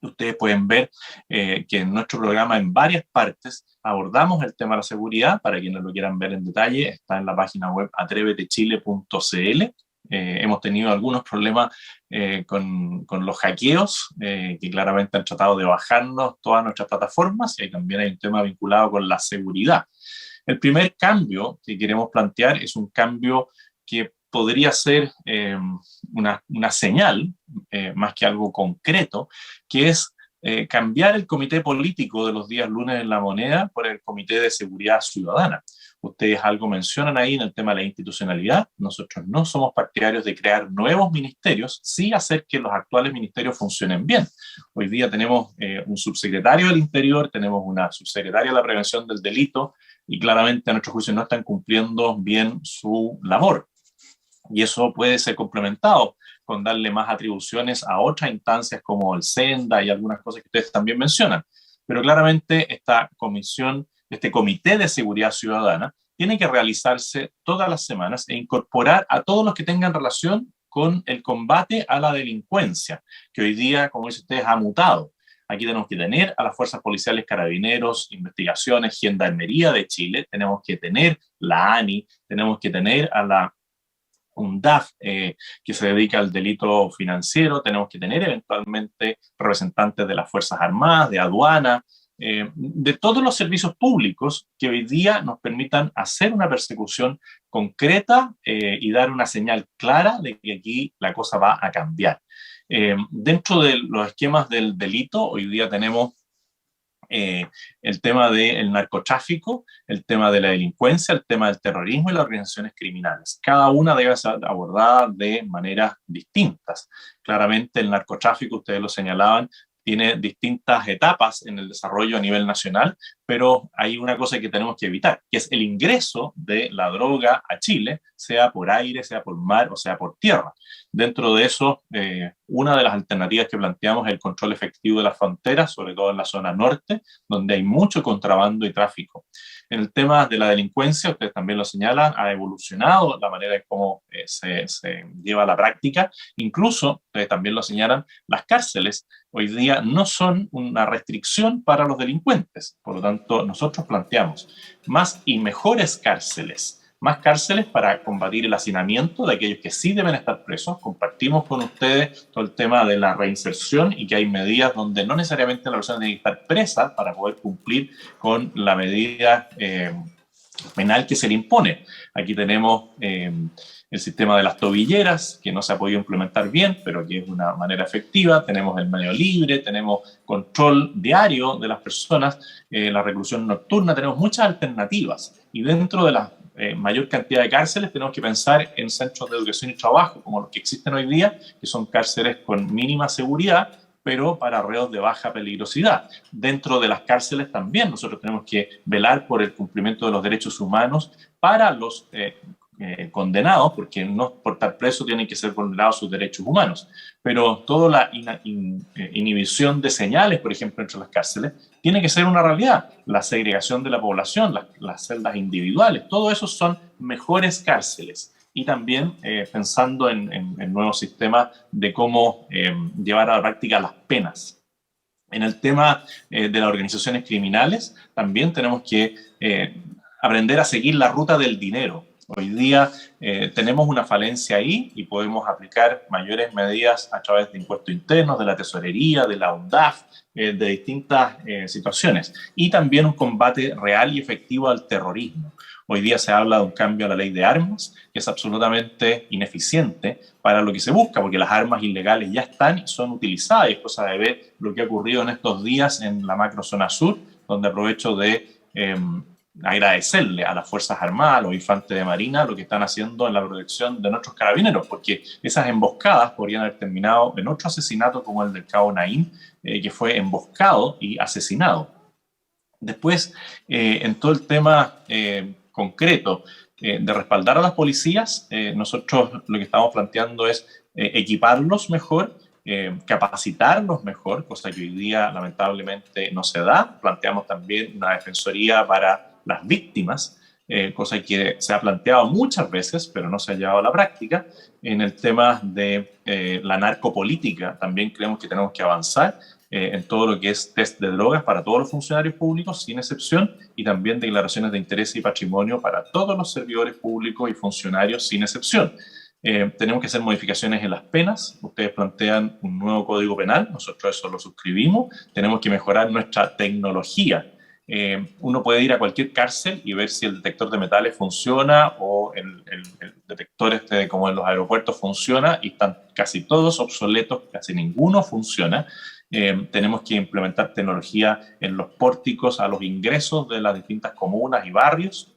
Ustedes pueden ver que en nuestro programa en varias partes abordamos el tema de la seguridad. Para quienes lo quieran ver en detalle, está en la página web atrevetechile.cl. Hemos tenido algunos problemas con los hackeos, que claramente han tratado de bajarnos todas nuestras plataformas, y ahí también hay un tema vinculado con la seguridad. El primer cambio que queremos plantear es un cambio que podría ser una señal, más que algo concreto, que es cambiar el comité político de los días lunes en La Moneda por el Comité de Seguridad Ciudadana. Ustedes algo mencionan ahí en el tema de la institucionalidad. Nosotros no somos partidarios de crear nuevos ministerios, sí hacer que los actuales ministerios funcionen bien. Hoy día tenemos un subsecretario del Interior, tenemos una subsecretaria de la Prevención del Delito, y claramente a nuestro juicio no están cumpliendo bien su labor. Y eso puede ser complementado con darle más atribuciones a otras instancias como el SENDA y algunas cosas que ustedes también mencionan. Pero claramente esta comisión, este Comité de Seguridad Ciudadana, tiene que realizarse todas las semanas e incorporar a todos los que tengan relación con el combate a la delincuencia, que hoy día, como dicen ustedes, ha mutado. Aquí tenemos que tener a las fuerzas policiales, carabineros, investigaciones, gendarmería de Chile, tenemos que tener la ANI, tenemos que tener a la UNDAF, que se dedica al delito financiero, tenemos que tener eventualmente representantes de las Fuerzas Armadas, de aduana, de todos los servicios públicos que hoy día nos permitan hacer una persecución concreta y dar una señal clara de que aquí la cosa va a cambiar. Dentro de los esquemas del delito, hoy día tenemos el tema del narcotráfico, el tema de la delincuencia, el tema del terrorismo y las organizaciones criminales. Cada una debe ser abordada de maneras distintas. Claramente el narcotráfico, ustedes lo señalaban, tiene distintas etapas en el desarrollo a nivel nacional, pero hay una cosa que tenemos que evitar, que es el ingreso de la droga a Chile, sea por aire, sea por mar o sea por tierra. Dentro de eso, una de las alternativas que planteamos es el control efectivo de las fronteras, sobre todo en la zona norte, donde hay mucho contrabando y tráfico. En el tema de la delincuencia, ustedes también lo señalan, ha evolucionado la manera en cómo se lleva a la práctica. Incluso, ustedes también lo señalan, las cárceles hoy día no son una restricción para los delincuentes. Por lo tanto, nosotros planteamos más y mejores cárceles. Más cárceles para combatir el hacinamiento de aquellos que sí deben estar presos. Compartimos con ustedes todo el tema de la reinserción y que hay medidas donde no necesariamente la persona tiene que estar presa para poder cumplir con la medida penal que se le impone. Aquí tenemos el sistema de las tobilleras, que no se ha podido implementar bien, pero que es una manera efectiva. Tenemos el medio libre, tenemos control diario de las personas, la reclusión nocturna, tenemos muchas alternativas. Y dentro de la mayor cantidad de cárceles tenemos que pensar en centros de educación y trabajo, como los que existen hoy día, que son cárceles con mínima seguridad, pero para reos de baja peligrosidad. Dentro de las cárceles también nosotros tenemos que velar por el cumplimiento de los derechos humanos para los condenados, porque no por estar preso tienen que ser vulnerados sus derechos humanos. Pero toda la inhibición de señales, por ejemplo, entre las cárceles, tiene que ser una realidad. La segregación de la población, las celdas individuales, todo eso son mejores cárceles. Y también pensando en nuevos sistemas de cómo llevar a la práctica las penas. En el tema de las organizaciones criminales, también tenemos que aprender a seguir la ruta del dinero. Hoy día tenemos una falencia ahí y podemos aplicar mayores medidas a través de impuestos internos, de la tesorería, de la UNDAF, de distintas situaciones. Y también un combate real y efectivo al terrorismo. Hoy día se habla de un cambio a la ley de armas, que es absolutamente ineficiente para lo que se busca, porque las armas ilegales ya están y son utilizadas. Y es cosa de ver lo que ha ocurrido en estos días en la macrozona sur, donde aprovecho de agradecerle a las Fuerzas Armadas, a los infantes de Marina, lo que están haciendo en la protección de nuestros carabineros, porque esas emboscadas podrían haber terminado en otro asesinato como el del cabo Naim, que fue emboscado y asesinado. Después, en todo el tema concreto de respaldar a las policías, nosotros lo que estamos planteando es equiparlos mejor, capacitarlos mejor, cosa que hoy día lamentablemente no se da. Planteamos también una defensoría para las víctimas, cosa que se ha planteado muchas veces, pero no se ha llevado a la práctica. En el tema de la narcopolítica también creemos que tenemos que avanzar. en todo lo que es test de drogas para todos los funcionarios públicos, sin excepción, y también declaraciones de interés y patrimonio para todos los servidores públicos y funcionarios, sin excepción. Tenemos que hacer modificaciones en las penas. Ustedes plantean un nuevo código penal, nosotros eso lo suscribimos. Tenemos que mejorar nuestra tecnología. Uno puede ir a cualquier cárcel y ver si el detector de metales funciona o el detector como en los aeropuertos funciona, y están casi todos obsoletos, casi ninguno funciona. Tenemos que implementar tecnología en los pórticos a los ingresos de las distintas comunas y barrios.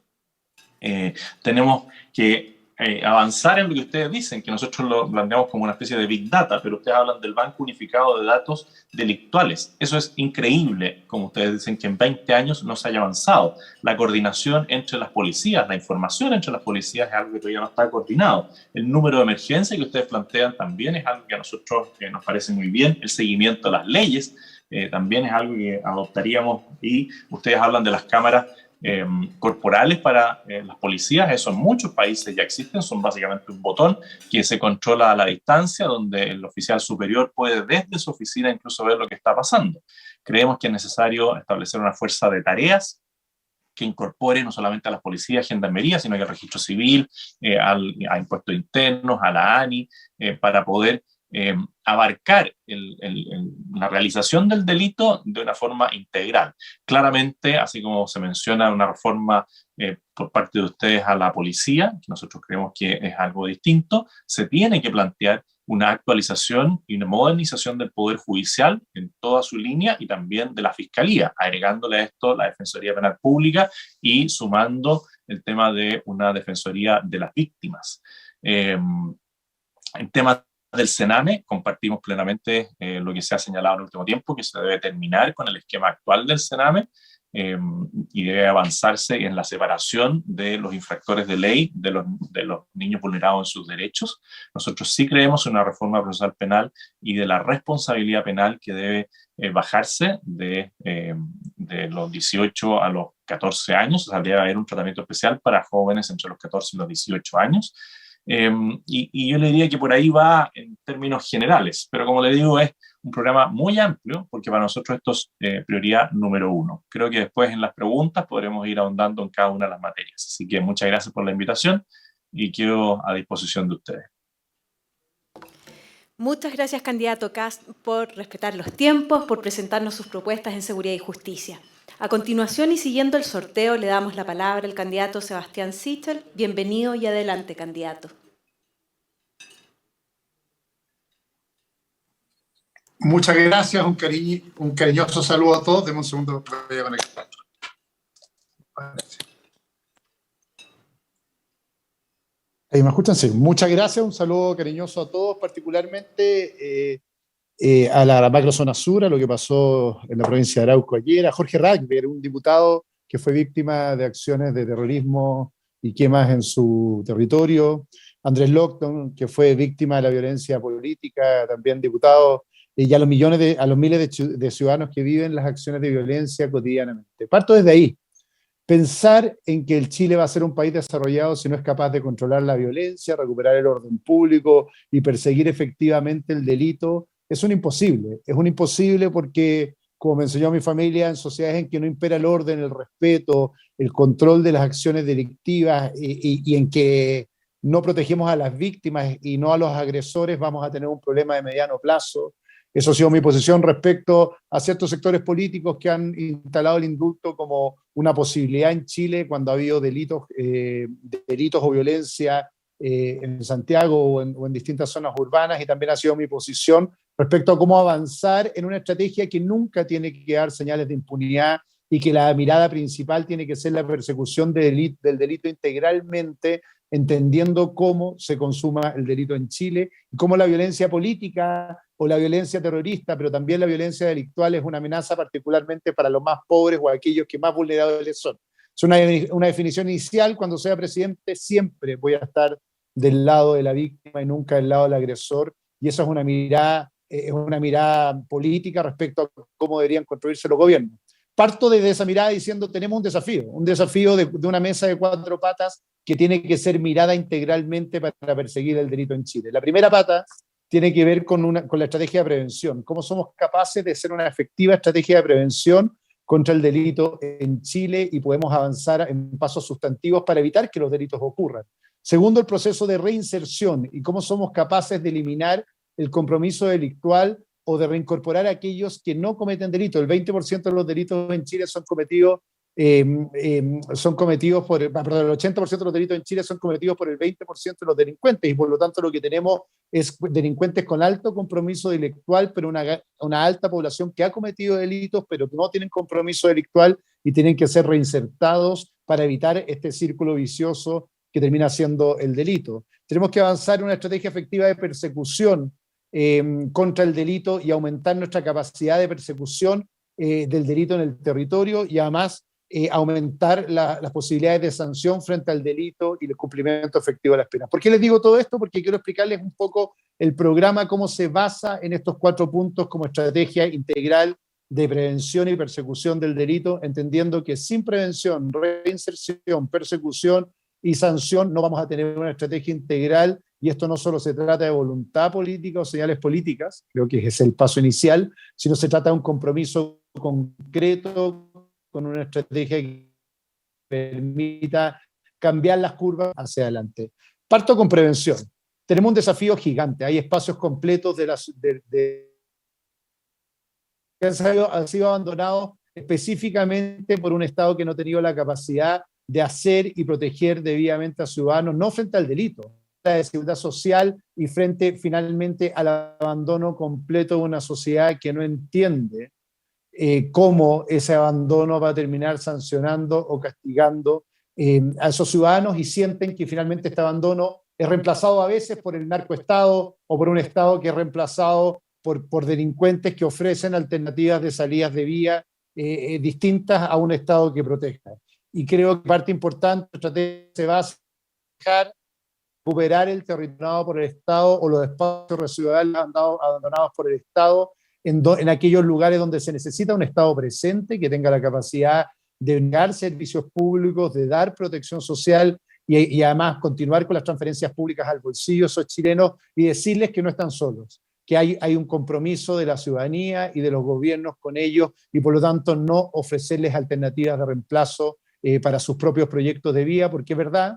Tenemos que avanzar en lo que ustedes dicen, que nosotros lo planteamos como una especie de Big Data, pero ustedes hablan del Banco Unificado de Datos Delictuales. Eso es increíble, como ustedes dicen, que en 20 años no se haya avanzado. La coordinación entre las policías, la información entre las policías es algo que todavía no está coordinado. El número de emergencia que ustedes plantean también es algo que a nosotros nos parece muy bien. El seguimiento a las leyes también es algo que adoptaríamos, y ustedes hablan de las cámaras corporales para las policías. Eso en muchos países ya existen, son básicamente un botón que se controla a la distancia, donde el oficial superior puede desde su oficina incluso ver lo que está pasando. Creemos que es necesario establecer una fuerza de tareas que incorpore no solamente a las policías, gendarmería, sino que al registro civil, a impuestos internos, a la ANI, para poder abarcar la realización del delito de una forma integral. Claramente, así como se menciona una reforma por parte de ustedes a la policía, que nosotros creemos que es algo distinto, se tiene que plantear una actualización y una modernización del Poder Judicial en toda su línea, y también de la Fiscalía, agregándole a esto la Defensoría Penal Pública y sumando el tema de una Defensoría de las Víctimas. En temas del Sename, compartimos plenamente lo que se ha señalado en el último tiempo, que se debe terminar con el esquema actual del Sename, y debe avanzarse en la separación de los infractores de ley de los niños vulnerados en sus derechos. Nosotros sí creemos en una reforma procesal penal y de la responsabilidad penal que debe bajarse de los 18 a los 14 años. O sea, debe haber un tratamiento especial para jóvenes entre los 14 y los 18 años. Y yo le diría que por ahí va en términos generales, pero como le digo, es un programa muy amplio, porque para nosotros esto es prioridad número 1. Creo que después en las preguntas podremos ir ahondando en cada una de las materias. Así que muchas gracias por la invitación y quedo a disposición de ustedes. Muchas gracias, candidato Kast, por respetar los tiempos, por presentarnos sus propuestas en seguridad y justicia. A continuación, y siguiendo el sorteo, le damos la palabra al candidato Sebastián Sichel. Bienvenido y adelante, candidato. Muchas gracias, un cariñoso saludo a todos. Deme un segundo, voy a conectar. ¿Ahí me escuchan? Sí. Muchas gracias, un saludo cariñoso a todos, particularmente a la macrozona sur, a lo que pasó en la provincia de Arauco ayer, a Jorge Ragber, un diputado que fue víctima de acciones de terrorismo y quemas en su territorio, Andrés Locton, que fue víctima de la violencia política, también diputado, y a los miles de ciudadanos que viven las acciones de violencia cotidianamente. Parto desde ahí. Pensar en que el Chile va a ser un país desarrollado si no es capaz de controlar la violencia, recuperar el orden público y perseguir efectivamente el delito, es un imposible porque, como me enseñó mi familia, en sociedades en que no impera el orden, el respeto, el control de las acciones delictivas y en que no protegemos a las víctimas y no a los agresores, vamos a tener un problema de mediano plazo. Eso ha sido mi posición respecto a ciertos sectores políticos que han instalado el indulto como una posibilidad en Chile cuando ha habido delitos o violencia en Santiago o en distintas zonas urbanas, y también ha sido mi posición respecto a cómo avanzar en una estrategia que nunca tiene que dar señales de impunidad y que la mirada principal tiene que ser la persecución del delito integralmente, entendiendo cómo se consuma el delito en Chile y cómo la violencia política o la violencia terrorista, pero también la violencia delictual es una amenaza particularmente para los más pobres o aquellos que más vulnerables son. Es una definición inicial. Cuando sea presidente siempre voy a estar del lado de la víctima y nunca del lado del agresor, y eso es una mirada política respecto a cómo deberían construirse los gobiernos. Parto desde esa mirada diciendo tenemos un desafío de una mesa de 4 patas que tiene que ser mirada integralmente para perseguir el delito en Chile. La primera pata tiene que ver con la estrategia de prevención. ¿Cómo somos capaces de hacer una efectiva estrategia de prevención contra el delito en Chile y podemos avanzar en pasos sustantivos para evitar que los delitos ocurran? Segundo, el proceso de reinserción y cómo somos capaces de eliminar el compromiso delictual o de reincorporar a aquellos que no cometen delitos. El 20% de los delitos en Chile son cometidos el 80% de los delitos en Chile son cometidos por el 20% de los delincuentes y por lo tanto lo que tenemos es delincuentes con alto compromiso delictual, pero una alta población que ha cometido delitos, pero que no tienen compromiso delictual y tienen que ser reinsertados para evitar este círculo vicioso que termina siendo el delito. Tenemos que avanzar en una estrategia efectiva de persecución contra el delito y aumentar nuestra capacidad de persecución del delito en el territorio y además aumentar las posibilidades de sanción frente al delito y el cumplimiento efectivo de las penas. ¿Por qué les digo todo esto? Porque quiero explicarles un poco el programa, cómo se basa en estos 4 puntos como estrategia integral de prevención y persecución del delito, entendiendo que sin prevención, reinserción, persecución y sanción no vamos a tener una estrategia integral, y esto no solo se trata de voluntad política o señales políticas, creo que es el paso inicial, sino se trata de un compromiso concreto con una estrategia que permita cambiar las curvas hacia adelante. Parto con prevención. Tenemos un desafío gigante. Hay espacios completos que han sido abandonados específicamente por un Estado que no ha tenido la capacidad de hacer y proteger debidamente a ciudadanos, no frente al delito, la desigualdad social y frente finalmente al abandono completo de una sociedad que no entiende cómo ese abandono va a terminar sancionando o castigando a esos ciudadanos y sienten que finalmente este abandono es reemplazado a veces por el narcoestado o por un Estado que es reemplazado por delincuentes que ofrecen alternativas de salidas de vía distintas a un Estado que proteja. Y creo que parte importante de la estrategia se va a dejar recuperar el territorio por el Estado o los espacios residuales abandonados por el Estado en aquellos lugares donde se necesita un Estado presente, que tenga la capacidad de dar servicios públicos, de dar protección social y además continuar con las transferencias públicas al bolsillo de esos chilenos y decirles que no están solos, que hay un compromiso de la ciudadanía y de los gobiernos con ellos y por lo tanto no ofrecerles alternativas de reemplazo para sus propios proyectos de vía, porque es verdad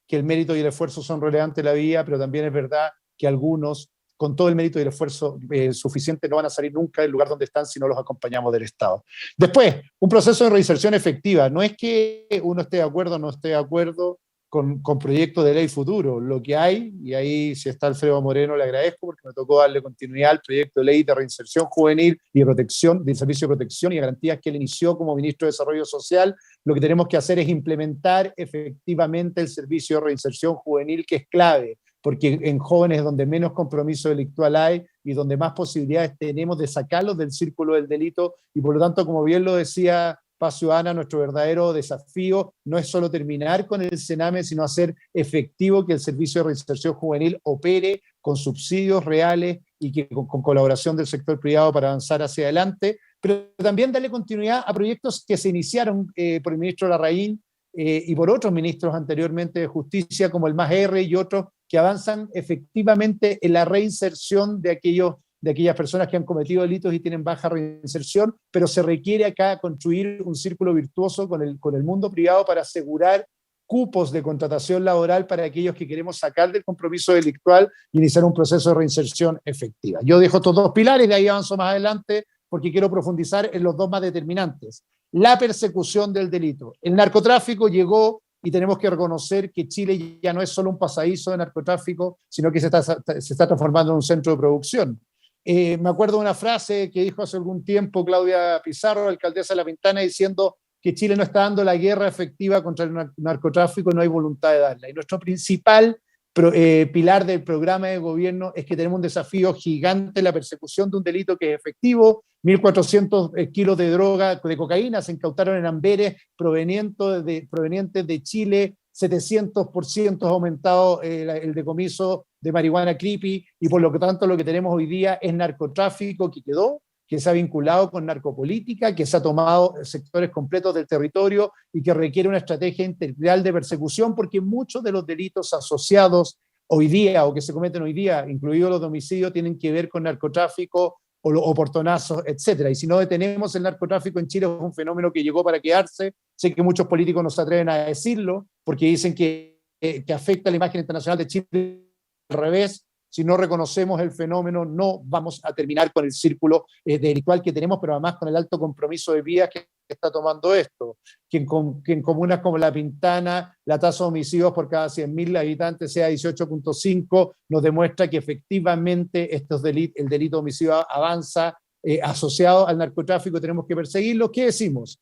que el mérito y el esfuerzo son relevantes en la vía, pero también es verdad que algunos, con todo el mérito y el esfuerzo suficiente, no van a salir nunca del lugar donde están si no los acompañamos del Estado. Después, un proceso de reinserción efectiva. No es que uno esté de acuerdo o no esté de acuerdo con proyectos de ley futuro. Lo que hay, y ahí si está Alfredo Moreno le agradezco porque me tocó darle continuidad al proyecto de ley de reinserción juvenil y de protección, del servicio de protección y garantías que él inició como ministro de Desarrollo Social. Lo que tenemos que hacer es implementar efectivamente el servicio de reinserción juvenil, que es clave, porque en jóvenes es donde menos compromiso delictual hay y donde más posibilidades tenemos de sacarlos del círculo del delito, y por lo tanto, como bien lo decía Paz Ciudadana, nuestro verdadero desafío no es solo terminar con el Sename, sino hacer efectivo que el servicio de reinserción juvenil opere con subsidios reales y que con colaboración del sector privado para avanzar hacia adelante, pero también darle continuidad a proyectos que se iniciaron por el ministro Larraín y por otros ministros anteriormente de Justicia, como el MAS-R y otros, que avanzan efectivamente en la reinserción de aquellas personas que han cometido delitos y tienen baja reinserción, pero se requiere acá construir un círculo virtuoso con el mundo privado para asegurar cupos de contratación laboral para aquellos que queremos sacar del compromiso delictual y iniciar un proceso de reinserción efectiva. Yo dejo estos 2 pilares, de ahí avanzo más adelante porque quiero profundizar en los 2 más determinantes. La persecución del delito. El narcotráfico llegó y tenemos que reconocer que Chile ya no es solo un pasadizo de narcotráfico, sino que se está transformando en un centro de producción. Me acuerdo de una frase que dijo hace algún tiempo Claudia Pizarro, alcaldesa de La Pintana, diciendo que Chile no está dando la guerra efectiva contra el narcotráfico, no hay voluntad de darla. Y nuestro principal pilar del programa de gobierno es que tenemos un desafío gigante en la persecución de un delito que es efectivo. 1.400 kilos de droga, de cocaína, se incautaron en Amberes provenientes de Chile. 700% ha aumentado el decomiso de marihuana creepy, y por lo tanto lo que tenemos hoy día es narcotráfico que se ha vinculado con narcopolítica, que se ha tomado sectores completos del territorio y que requiere una estrategia integral de persecución, porque muchos de los delitos asociados hoy día o que se cometen hoy día, incluidos los de homicidio, tienen que ver con narcotráfico o portonazos, etcétera. Y si no detenemos el narcotráfico en Chile, es un fenómeno que llegó para quedarse. Sé que muchos políticos no se atreven a decirlo porque dicen que afecta la imagen internacional de Chile. Al revés, si no reconocemos el fenómeno, no vamos a terminar con el círculo delictual que tenemos, pero además con el alto compromiso de vidas que está tomando esto. Que en comunas como La Pintana, la tasa de homicidios por cada 100.000 habitantes sea 18.5, nos demuestra que efectivamente el delito de homicidio avanza asociado al narcotráfico, tenemos que perseguirlo. ¿Qué decimos?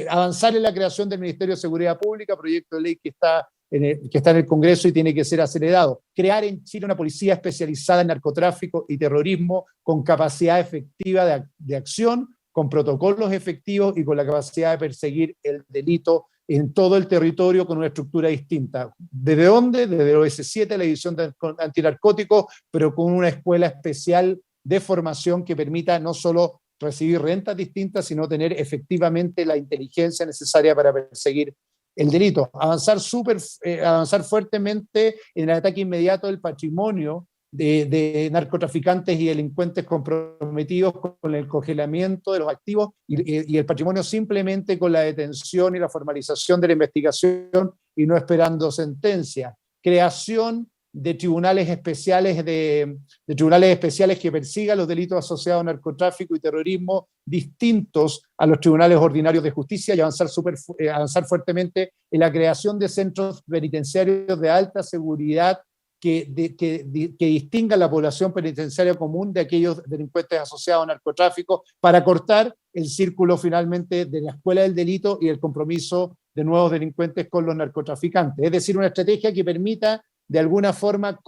Avanzar en la creación del Ministerio de Seguridad Pública, proyecto de ley que está en el Congreso y tiene que ser acelerado. Crear en Chile una policía especializada en narcotráfico y terrorismo con capacidad efectiva de acción, con protocolos efectivos y con la capacidad de perseguir el delito en todo el territorio con una estructura distinta. ¿Desde dónde? Desde el OS7, la División Antinarcóticos, pero con una escuela especial de formación que permita no solo recibir rentas distintas, sino tener efectivamente la inteligencia necesaria para perseguir el delito. Avanzar fuertemente en el ataque inmediato del patrimonio de narcotraficantes y delincuentes comprometidos con el congelamiento de los activos y el patrimonio, simplemente con la detención y la formalización de la investigación y no esperando sentencia. Creación de tribunales especiales que persigan los delitos asociados a narcotráfico y terrorismo distintos a los tribunales ordinarios de justicia, y avanzar fuertemente en la creación de centros penitenciarios de alta seguridad que distingan la población penitenciaria común de aquellos delincuentes asociados a narcotráfico, para cortar el círculo finalmente de la escuela del delito y el compromiso de nuevos delincuentes con los narcotraficantes. Es decir, una estrategia que permita de alguna forma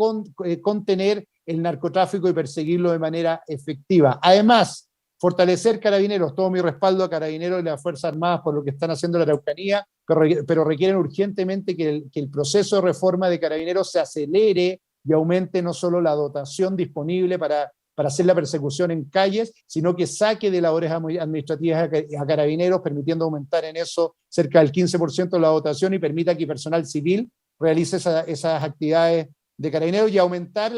contener el narcotráfico y perseguirlo de manera efectiva. Además, fortalecer Carabineros, todo mi respaldo a Carabineros y las Fuerzas Armadas por lo que están haciendo en la Araucanía, pero requieren urgentemente que el proceso de reforma de Carabineros se acelere y aumente no solo la dotación disponible para hacer la persecución en calles, sino que saque de labores administrativas a Carabineros, permitiendo aumentar en eso cerca del 15% de la dotación y permita que personal civil realice esas actividades de Carabineros y aumentar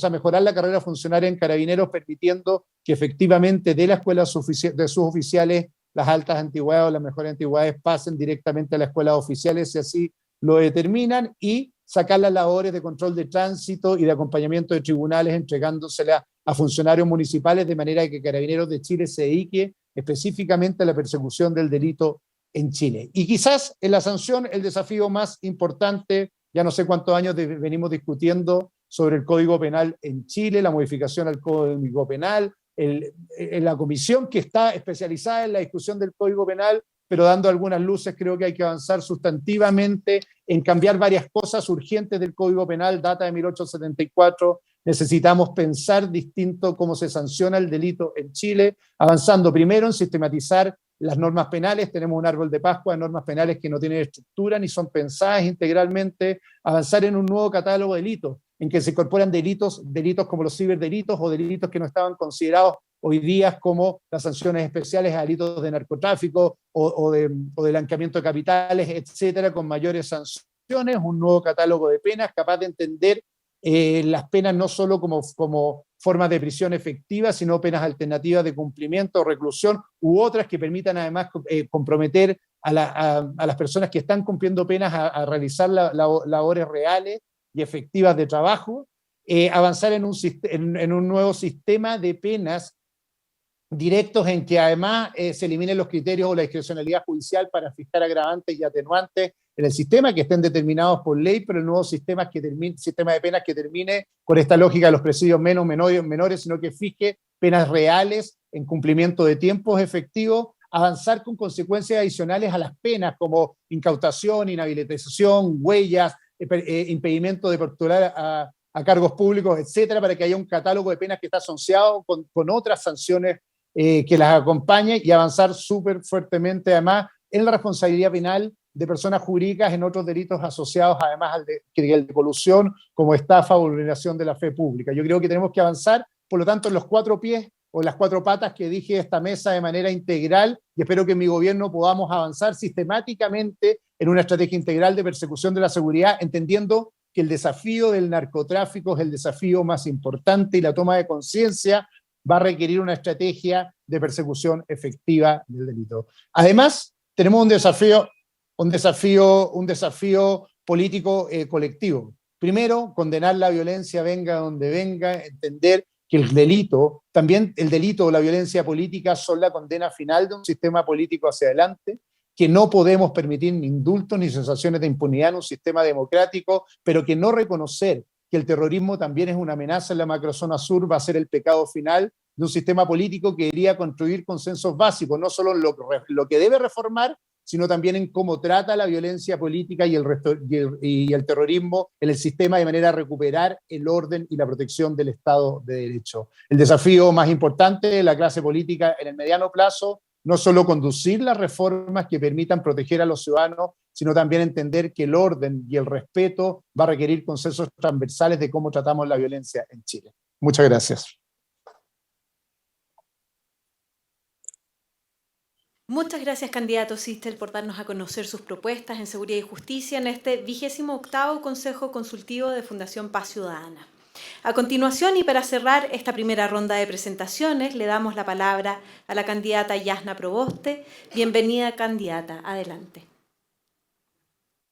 mejorar la carrera funcionaria en Carabineros, permitiendo que efectivamente de la escuela de sus oficiales las altas antigüedades o las mejores antigüedades pasen directamente a la escuela de oficiales, si así lo determinan, y sacar las labores de control de tránsito y de acompañamiento de tribunales, entregándoselas a funcionarios municipales, de manera que Carabineros de Chile se dedique específicamente a la persecución del delito en Chile. Y quizás en la sanción el desafío más importante, ya no sé cuántos años venimos discutiendo sobre el Código Penal en Chile, la modificación al Código Penal, la comisión que está especializada en la discusión del Código Penal, pero dando algunas luces. Creo que hay que avanzar sustantivamente en cambiar varias cosas urgentes del Código Penal, data de 1874. Necesitamos pensar distinto cómo se sanciona el delito en Chile, avanzando primero en sistematizar las normas penales. Tenemos un árbol de Pascua de normas penales que no tienen estructura ni son pensadas integralmente. Avanzar en un nuevo catálogo de delitos, en que se incorporan delitos como los ciberdelitos o delitos que no estaban considerados hoy día, como las sanciones especiales a delitos de narcotráfico o de blanqueamiento de capitales, etcétera, con mayores sanciones. Un nuevo catálogo de penas capaz de entender las penas no solo como formas de prisión efectiva, sino penas alternativas de cumplimiento o reclusión, u otras que permitan además comprometer a las personas que están cumpliendo penas a realizar labores reales y efectivas de trabajo. Avanzar en un nuevo sistema de penas directos, en que además se eliminen los criterios o la discrecionalidad judicial para fijar agravantes y atenuantes en el sistema, que estén determinados por ley, pero el nuevo sistema de penas que termine con esta lógica de los presidios menores, sino que fije penas reales en cumplimiento de tiempos efectivos. Avanzar con consecuencias adicionales a las penas, como incautación, inhabilitación, huellas, impedimento de postular a cargos públicos, etcétera, para que haya un catálogo de penas que está asociado con otras sanciones que las acompañen, y avanzar súper fuertemente además en la responsabilidad penal de personas jurídicas en otros delitos asociados además al de colusión, como estafa o vulneración de la fe pública. Yo creo que tenemos que avanzar, por lo tanto, en los 4 pies o las 4 patas que dije de esta mesa de manera integral, y espero que en mi gobierno podamos avanzar sistemáticamente en una estrategia integral de persecución de la seguridad, entendiendo que el desafío del narcotráfico es el desafío más importante y la toma de conciencia va a requerir una estrategia de persecución efectiva del delito. Además, tenemos un desafío político colectivo. Primero, condenar la violencia venga donde venga, entender que el delito o la violencia política son la condena final de un sistema político hacia adelante, que no podemos permitir ni indultos ni sensaciones de impunidad en un sistema democrático, pero que no reconocer que el terrorismo también es una amenaza en la macrozona sur va a ser el pecado final de un sistema político que debería construir consensos básicos, no solo en lo que debe reformar, sino también en cómo trata la violencia política y el terrorismo en el sistema de manera a recuperar el orden y la protección del Estado de Derecho. El desafío más importante de la clase política en el mediano plazo, no solo conducir las reformas que permitan proteger a los ciudadanos, sino también entender que el orden y el respeto va a requerir consensos transversales de cómo tratamos la violencia en Chile. Muchas gracias. Muchas gracias, candidato Sichel, por darnos a conocer sus propuestas en seguridad y justicia en este 28º Consejo Consultivo de Fundación Paz Ciudadana. A continuación, y para cerrar esta primera ronda de presentaciones, le damos la palabra a la candidata Yasna Proboste. Bienvenida, candidata. Adelante.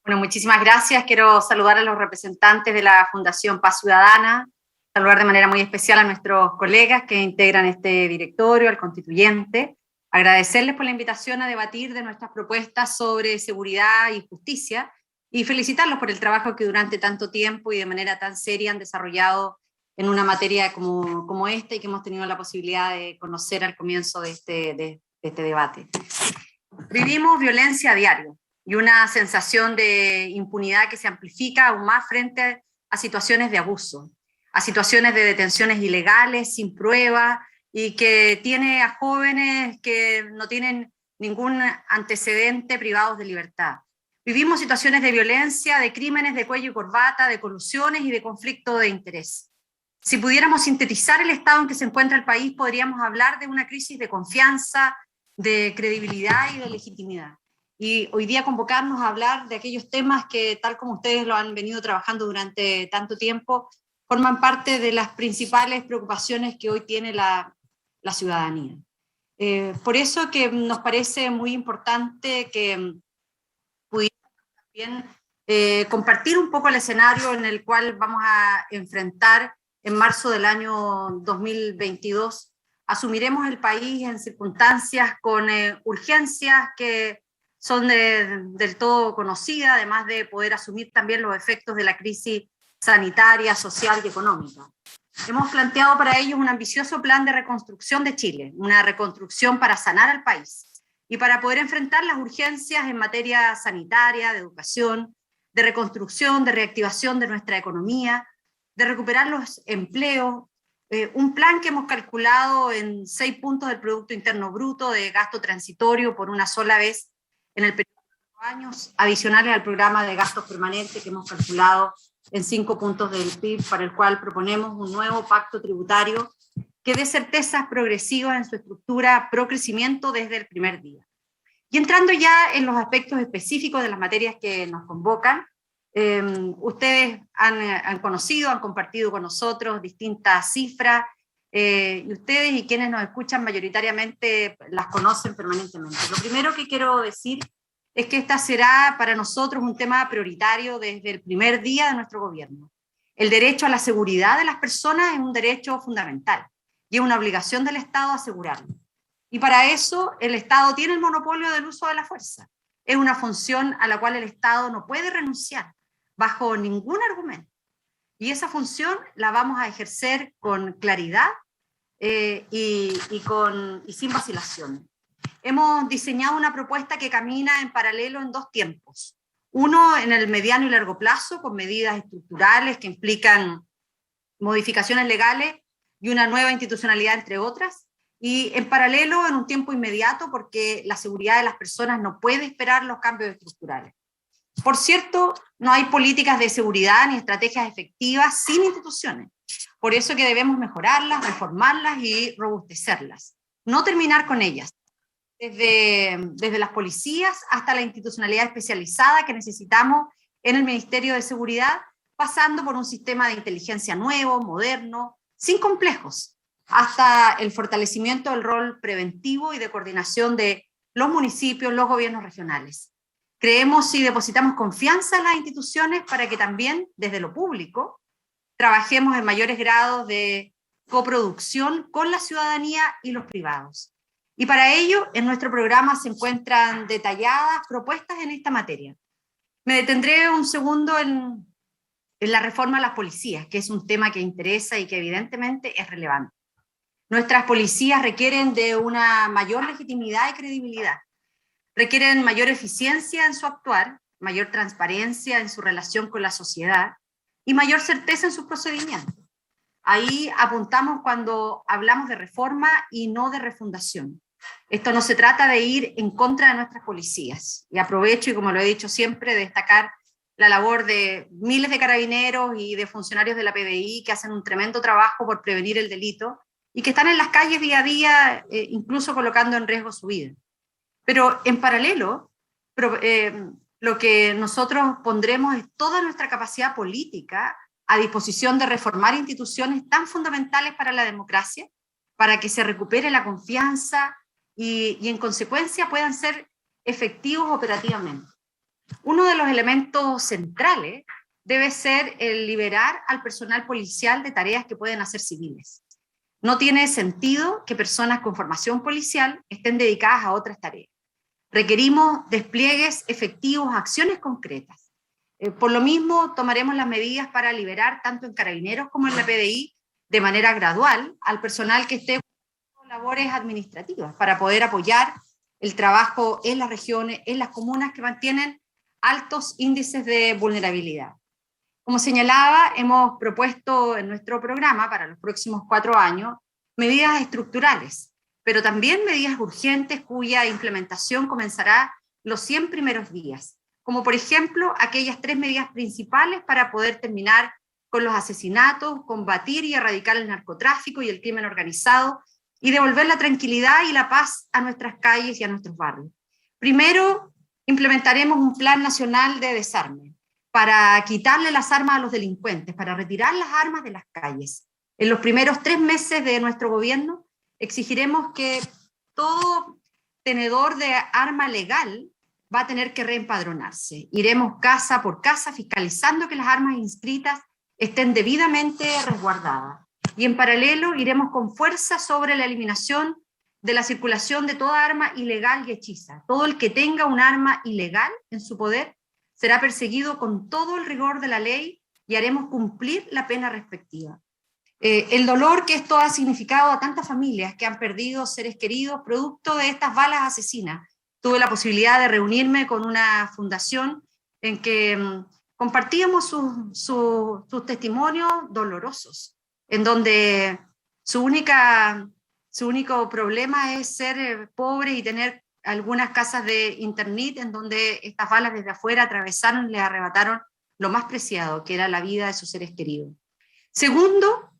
Bueno, muchísimas gracias. Quiero saludar a los representantes de la Fundación Paz Ciudadana, saludar de manera muy especial a nuestros colegas que integran este directorio, al constituyente, agradecerles por la invitación a debatir de nuestras propuestas sobre seguridad y justicia y felicitarlos por el trabajo que durante tanto tiempo y de manera tan seria han desarrollado en una materia como esta y que hemos tenido la posibilidad de conocer al comienzo de este debate. Vivimos violencia a diario y una sensación de impunidad que se amplifica aún más frente a situaciones de abuso, a situaciones de detenciones ilegales, sin prueba, y que tiene a jóvenes que no tienen ningún antecedente privados de libertad. Vivimos situaciones de violencia, de crímenes de cuello y corbata, de colusiones y de conflicto de interés. Si pudiéramos sintetizar el estado en que se encuentra el país, podríamos hablar de una crisis de confianza, de credibilidad y de legitimidad. Y hoy día convocarnos a hablar de aquellos temas que, tal como ustedes lo han venido trabajando durante tanto tiempo, forman parte de las principales preocupaciones que hoy tiene la ciudadanía. Por eso que nos parece muy importante que pudiéramos también compartir un poco el escenario en el cual vamos a enfrentar en marzo del año 2022. Asumiremos el país en circunstancias con urgencias que son del todo conocidas, además de poder asumir también los efectos de la crisis sanitaria, social y económica. Hemos planteado para ellos un ambicioso plan de reconstrucción de Chile, una reconstrucción para sanar al país y para poder enfrentar las urgencias en materia sanitaria, de educación, de reconstrucción, de reactivación de nuestra economía, de recuperar los empleos, un plan que hemos calculado en 6 puntos del Producto Interno Bruto de gasto transitorio por una sola vez en el periodo de 4 años, adicionales al programa de gastos permanentes que hemos calculado en 5 puntos del PIB, para el cual proponemos un nuevo pacto tributario que dé certezas progresivas en su estructura pro crecimiento desde el primer día. Y entrando ya en los aspectos específicos de las materias que nos convocan, ustedes han conocido, han compartido con nosotros distintas cifras, y ustedes y quienes nos escuchan mayoritariamente las conocen permanentemente. Lo primero que quiero decir es que esta será para nosotros un tema prioritario desde el primer día de nuestro gobierno. El derecho a la seguridad de las personas es un derecho fundamental y es una obligación del Estado asegurarlo. Y para eso el Estado tiene el monopolio del uso de la fuerza. Es una función a la cual el Estado no puede renunciar bajo ningún argumento. Y esa función la vamos a ejercer con claridad y sin vacilaciones. Hemos diseñado una propuesta que camina en paralelo en 2 tiempos. Uno en el mediano y largo plazo, con medidas estructurales que implican modificaciones legales y una nueva institucionalidad, entre otras. Y en paralelo, en un tiempo inmediato, porque la seguridad de las personas no puede esperar los cambios estructurales. Por cierto, no hay políticas de seguridad ni estrategias efectivas sin instituciones. Por eso que debemos mejorarlas, reformarlas y robustecerlas. No terminar con ellas. Desde las policías hasta la institucionalidad especializada que necesitamos en el Ministerio de Seguridad pasando por un sistema de inteligencia nuevo, moderno, sin complejos, hasta el fortalecimiento del rol preventivo y de coordinación de los municipios, los gobiernos regionales. Creemos y depositamos confianza en las instituciones para que también, desde lo público, trabajemos en mayores grados de coproducción con la ciudadanía y los privados. Y para ello, en nuestro programa se encuentran detalladas propuestas en esta materia. Me detendré un segundo en la reforma a las policías, que es un tema que interesa y que evidentemente es relevante. Nuestras policías requieren de una mayor legitimidad y credibilidad, requieren mayor eficiencia en su actuar, mayor transparencia en su relación con la sociedad y mayor certeza en sus procedimientos. Ahí apuntamos cuando hablamos de reforma y no de refundación. Esto no se trata de ir en contra de nuestras policías. Y aprovecho, y como lo he dicho siempre, de destacar la labor de miles de carabineros y de funcionarios de la PDI que hacen un tremendo trabajo por prevenir el delito y que están en las calles día a día, incluso colocando en riesgo su vida. Pero en paralelo, lo que nosotros pondremos es toda nuestra capacidad política a disposición de reformar instituciones tan fundamentales para la democracia, para que se recupere la confianza y en consecuencia puedan ser efectivos operativamente. Uno de los elementos centrales debe ser el liberar al personal policial de tareas que pueden hacer civiles. No tiene sentido que personas con formación policial estén dedicadas a otras tareas. Requerimos despliegues efectivos, acciones concretas. Por lo mismo, tomaremos las medidas para liberar, tanto en Carabineros como en la PDI, de manera gradual, al personal que esté con labores administrativas, para poder apoyar el trabajo en las regiones, en las comunas que mantienen altos índices de vulnerabilidad. Como señalaba, hemos propuesto en nuestro programa para los próximos 4 años medidas estructurales, pero también medidas urgentes cuya implementación comenzará los 100 primeros días, como por ejemplo aquellas 3 medidas principales para poder terminar con los asesinatos, combatir y erradicar el narcotráfico y el crimen organizado y devolver la tranquilidad y la paz a nuestras calles y a nuestros barrios. Primero, implementaremos un plan nacional de desarme para quitarle las armas a los delincuentes, para retirar las armas de las calles. En los primeros 3 meses de nuestro gobierno exigiremos que todo tenedor de arma legal va a tener que reempadronarse. Iremos casa por casa fiscalizando que las armas inscritas estén debidamente resguardadas. Y en paralelo iremos con fuerza sobre la eliminación de la circulación de toda arma ilegal y hechiza. Todo el que tenga un arma ilegal en su poder será perseguido con todo el rigor de la ley y haremos cumplir la pena respectiva. El dolor que esto ha significado a tantas familias que han perdido seres queridos producto de estas balas asesinas. Tuve la posibilidad de reunirme con una fundación en que compartíamos sus testimonios dolorosos, en donde su único problema es ser pobre y tener algunas casas de internet en donde estas balas desde afuera atravesaron y les arrebataron lo más preciado, que era la vida de sus seres queridos. Segundo,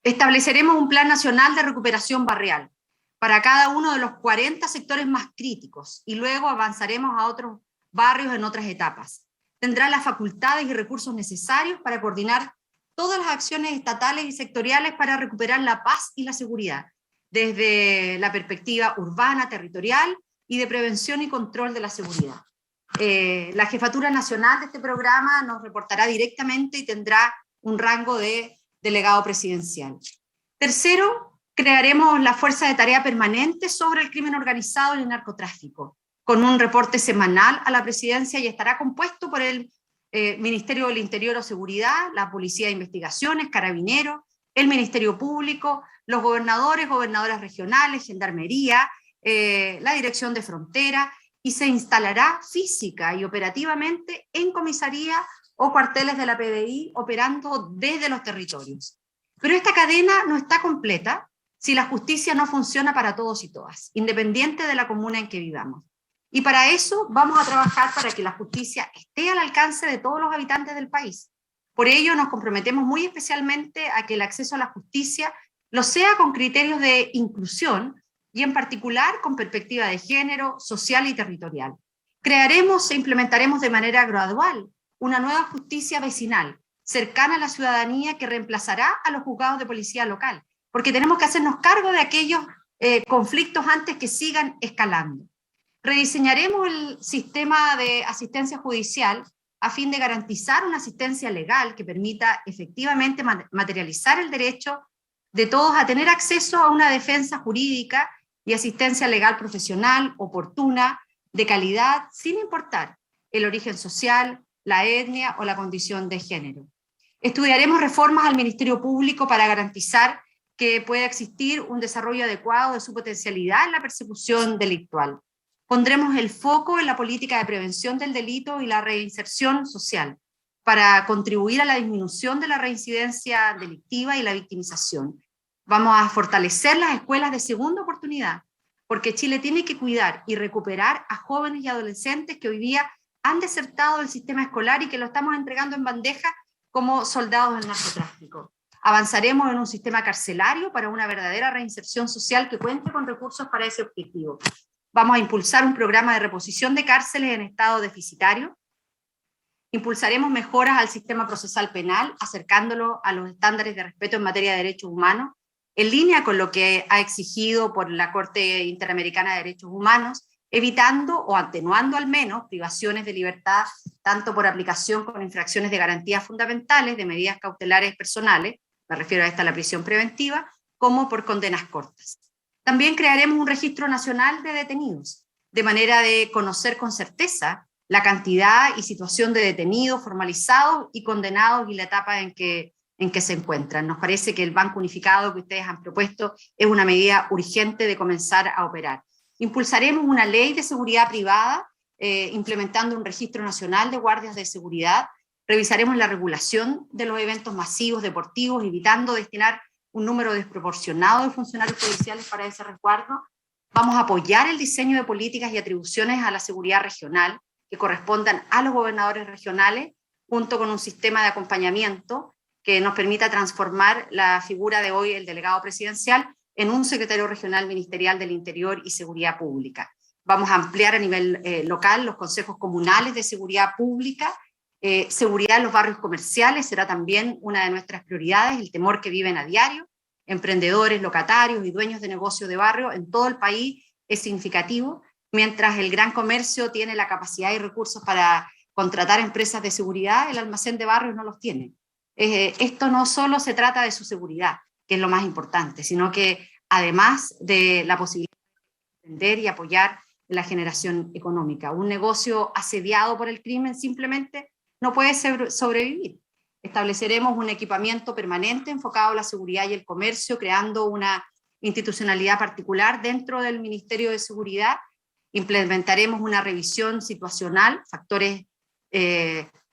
estableceremos un plan nacional de recuperación barrial para cada uno de los 40 sectores más críticos y luego avanzaremos a otros barrios en otras etapas. Tendrá las facultades y recursos necesarios para coordinar todas las acciones estatales y sectoriales para recuperar la paz y la seguridad, desde la perspectiva urbana, territorial y de prevención y control de la seguridad. La jefatura nacional de este programa nos reportará directamente y tendrá un rango de delegado presidencial. Tercero, crearemos la Fuerza de Tarea Permanente sobre el crimen organizado y el narcotráfico, con un reporte semanal a la presidencia y estará compuesto por el Ministerio del Interior o Seguridad, la Policía de Investigaciones, Carabineros, el Ministerio Público, los gobernadores, gobernadoras regionales, Gendarmería, la Dirección de Frontera, y se instalará física y operativamente en comisaría o cuarteles de la PDI operando desde los territorios. Pero esta cadena no está completa si la justicia no funciona para todos y todas, independiente de la comuna en que vivamos. Y para eso vamos a trabajar para que la justicia esté al alcance de todos los habitantes del país. Por ello nos comprometemos muy especialmente a que el acceso a la justicia lo sea con criterios de inclusión y en particular con perspectiva de género, social y territorial. Crearemos e implementaremos de manera gradual una nueva justicia vecinal cercana a la ciudadanía que reemplazará a los juzgados de policía local, porque tenemos que hacernos cargo de aquellos conflictos antes que sigan escalando. Rediseñaremos el sistema de asistencia judicial a fin de garantizar una asistencia legal que permita efectivamente materializar el derecho de todos a tener acceso a una defensa jurídica y asistencia legal profesional, oportuna, de calidad, sin importar el origen social, la etnia o la condición de género. Estudiaremos reformas al Ministerio Público para garantizar que pueda existir un desarrollo adecuado de su potencialidad en la persecución delictual. Pondremos el foco en la política de prevención del delito y la reinserción social para contribuir a la disminución de la reincidencia delictiva y la victimización. Vamos a fortalecer las escuelas de segunda oportunidad, porque Chile tiene que cuidar y recuperar a jóvenes y adolescentes que hoy día han desertado del sistema escolar y que lo estamos entregando en bandeja como soldados del narcotráfico. Avanzaremos en un sistema carcelario para una verdadera reinserción social que cuente con recursos para ese objetivo. Vamos a impulsar un programa de reposición de cárceles en estado deficitario. Impulsaremos mejoras al sistema procesal penal, acercándolo a los estándares de respeto en materia de derechos humanos, en línea con lo que ha exigido por la Corte Interamericana de Derechos Humanos, evitando o atenuando al menos privaciones de libertad, tanto por aplicación con infracciones de garantías fundamentales, de medidas cautelares personales, me refiero a esta la prisión preventiva, como por condenas cortas. También crearemos un registro nacional de detenidos, de manera de conocer con certeza la cantidad y situación de detenidos formalizados y condenados y la etapa en que se encuentran. Nos parece que el Banco Unificado que ustedes han propuesto es una medida urgente de comenzar a operar. Impulsaremos una ley de seguridad privada, implementando un registro nacional de guardias de seguridad. Revisaremos la regulación de los eventos masivos deportivos, evitando destinar un número desproporcionado de funcionarios judiciales para ese resguardo. Vamos a apoyar el diseño de políticas y atribuciones a la seguridad regional que correspondan a los gobernadores regionales, junto con un sistema de acompañamiento que nos permita transformar la figura de hoy, el delegado presidencial, en un secretario regional ministerial del Interior y Seguridad Pública. Vamos a ampliar a nivel local los consejos comunales de seguridad pública. Seguridad en los barrios comerciales será también una de nuestras prioridades, el temor que viven a diario. Emprendedores, locatarios y dueños de negocios de barrio en todo el país es significativo, mientras el gran comercio tiene la capacidad y recursos para contratar empresas de seguridad, el almacén de barrios no los tiene. Esto no solo se trata de su seguridad, que es lo más importante, sino que además de la posibilidad de entender y apoyar la generación económica. Un negocio asediado por el crimen simplemente no puede sobrevivir. Estableceremos un equipamiento permanente enfocado a la seguridad y el comercio, creando una institucionalidad particular dentro del Ministerio de Seguridad. Implementaremos una revisión situacional, factores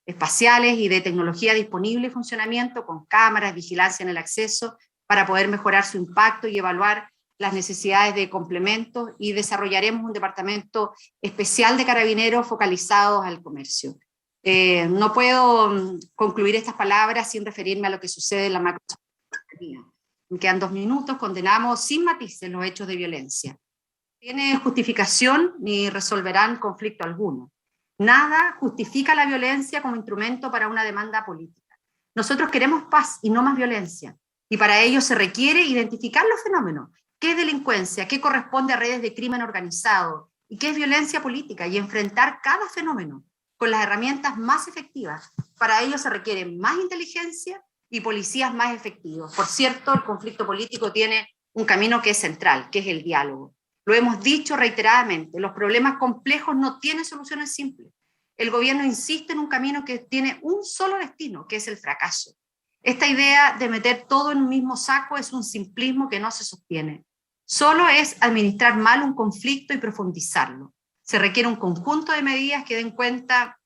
espaciales y de tecnología disponible y funcionamiento, con cámaras, vigilancia en el acceso, para poder mejorar su impacto y evaluar las necesidades de complementos, y desarrollaremos un departamento especial de carabineros focalizados al comercio. No puedo concluir estas palabras sin referirme a lo que sucede en la macroeconomía. Me quedan 2 minutos. Condenamos sin matices los hechos de violencia. No tiene justificación ni resolverán conflicto alguno. Nada justifica la violencia como instrumento para una demanda política. Nosotros queremos paz y no más violencia, y para ello se requiere identificar los fenómenos. ¿Qué es delincuencia? ¿Qué corresponde a redes de crimen organizado? ¿Y qué es violencia política? Y enfrentar cada fenómeno con las herramientas más efectivas. Para ello se requiere más inteligencia y policías más efectivos. Por cierto, el conflicto político tiene un camino que es central, que es el diálogo. Lo hemos dicho reiteradamente, los problemas complejos no tienen soluciones simples. El gobierno insiste en un camino que tiene un solo destino, que es el fracaso. Esta idea de meter todo en un mismo saco es un simplismo que no se sostiene. Solo es administrar mal un conflicto y profundizarlo. Se requiere un conjunto de medidas que den cuenta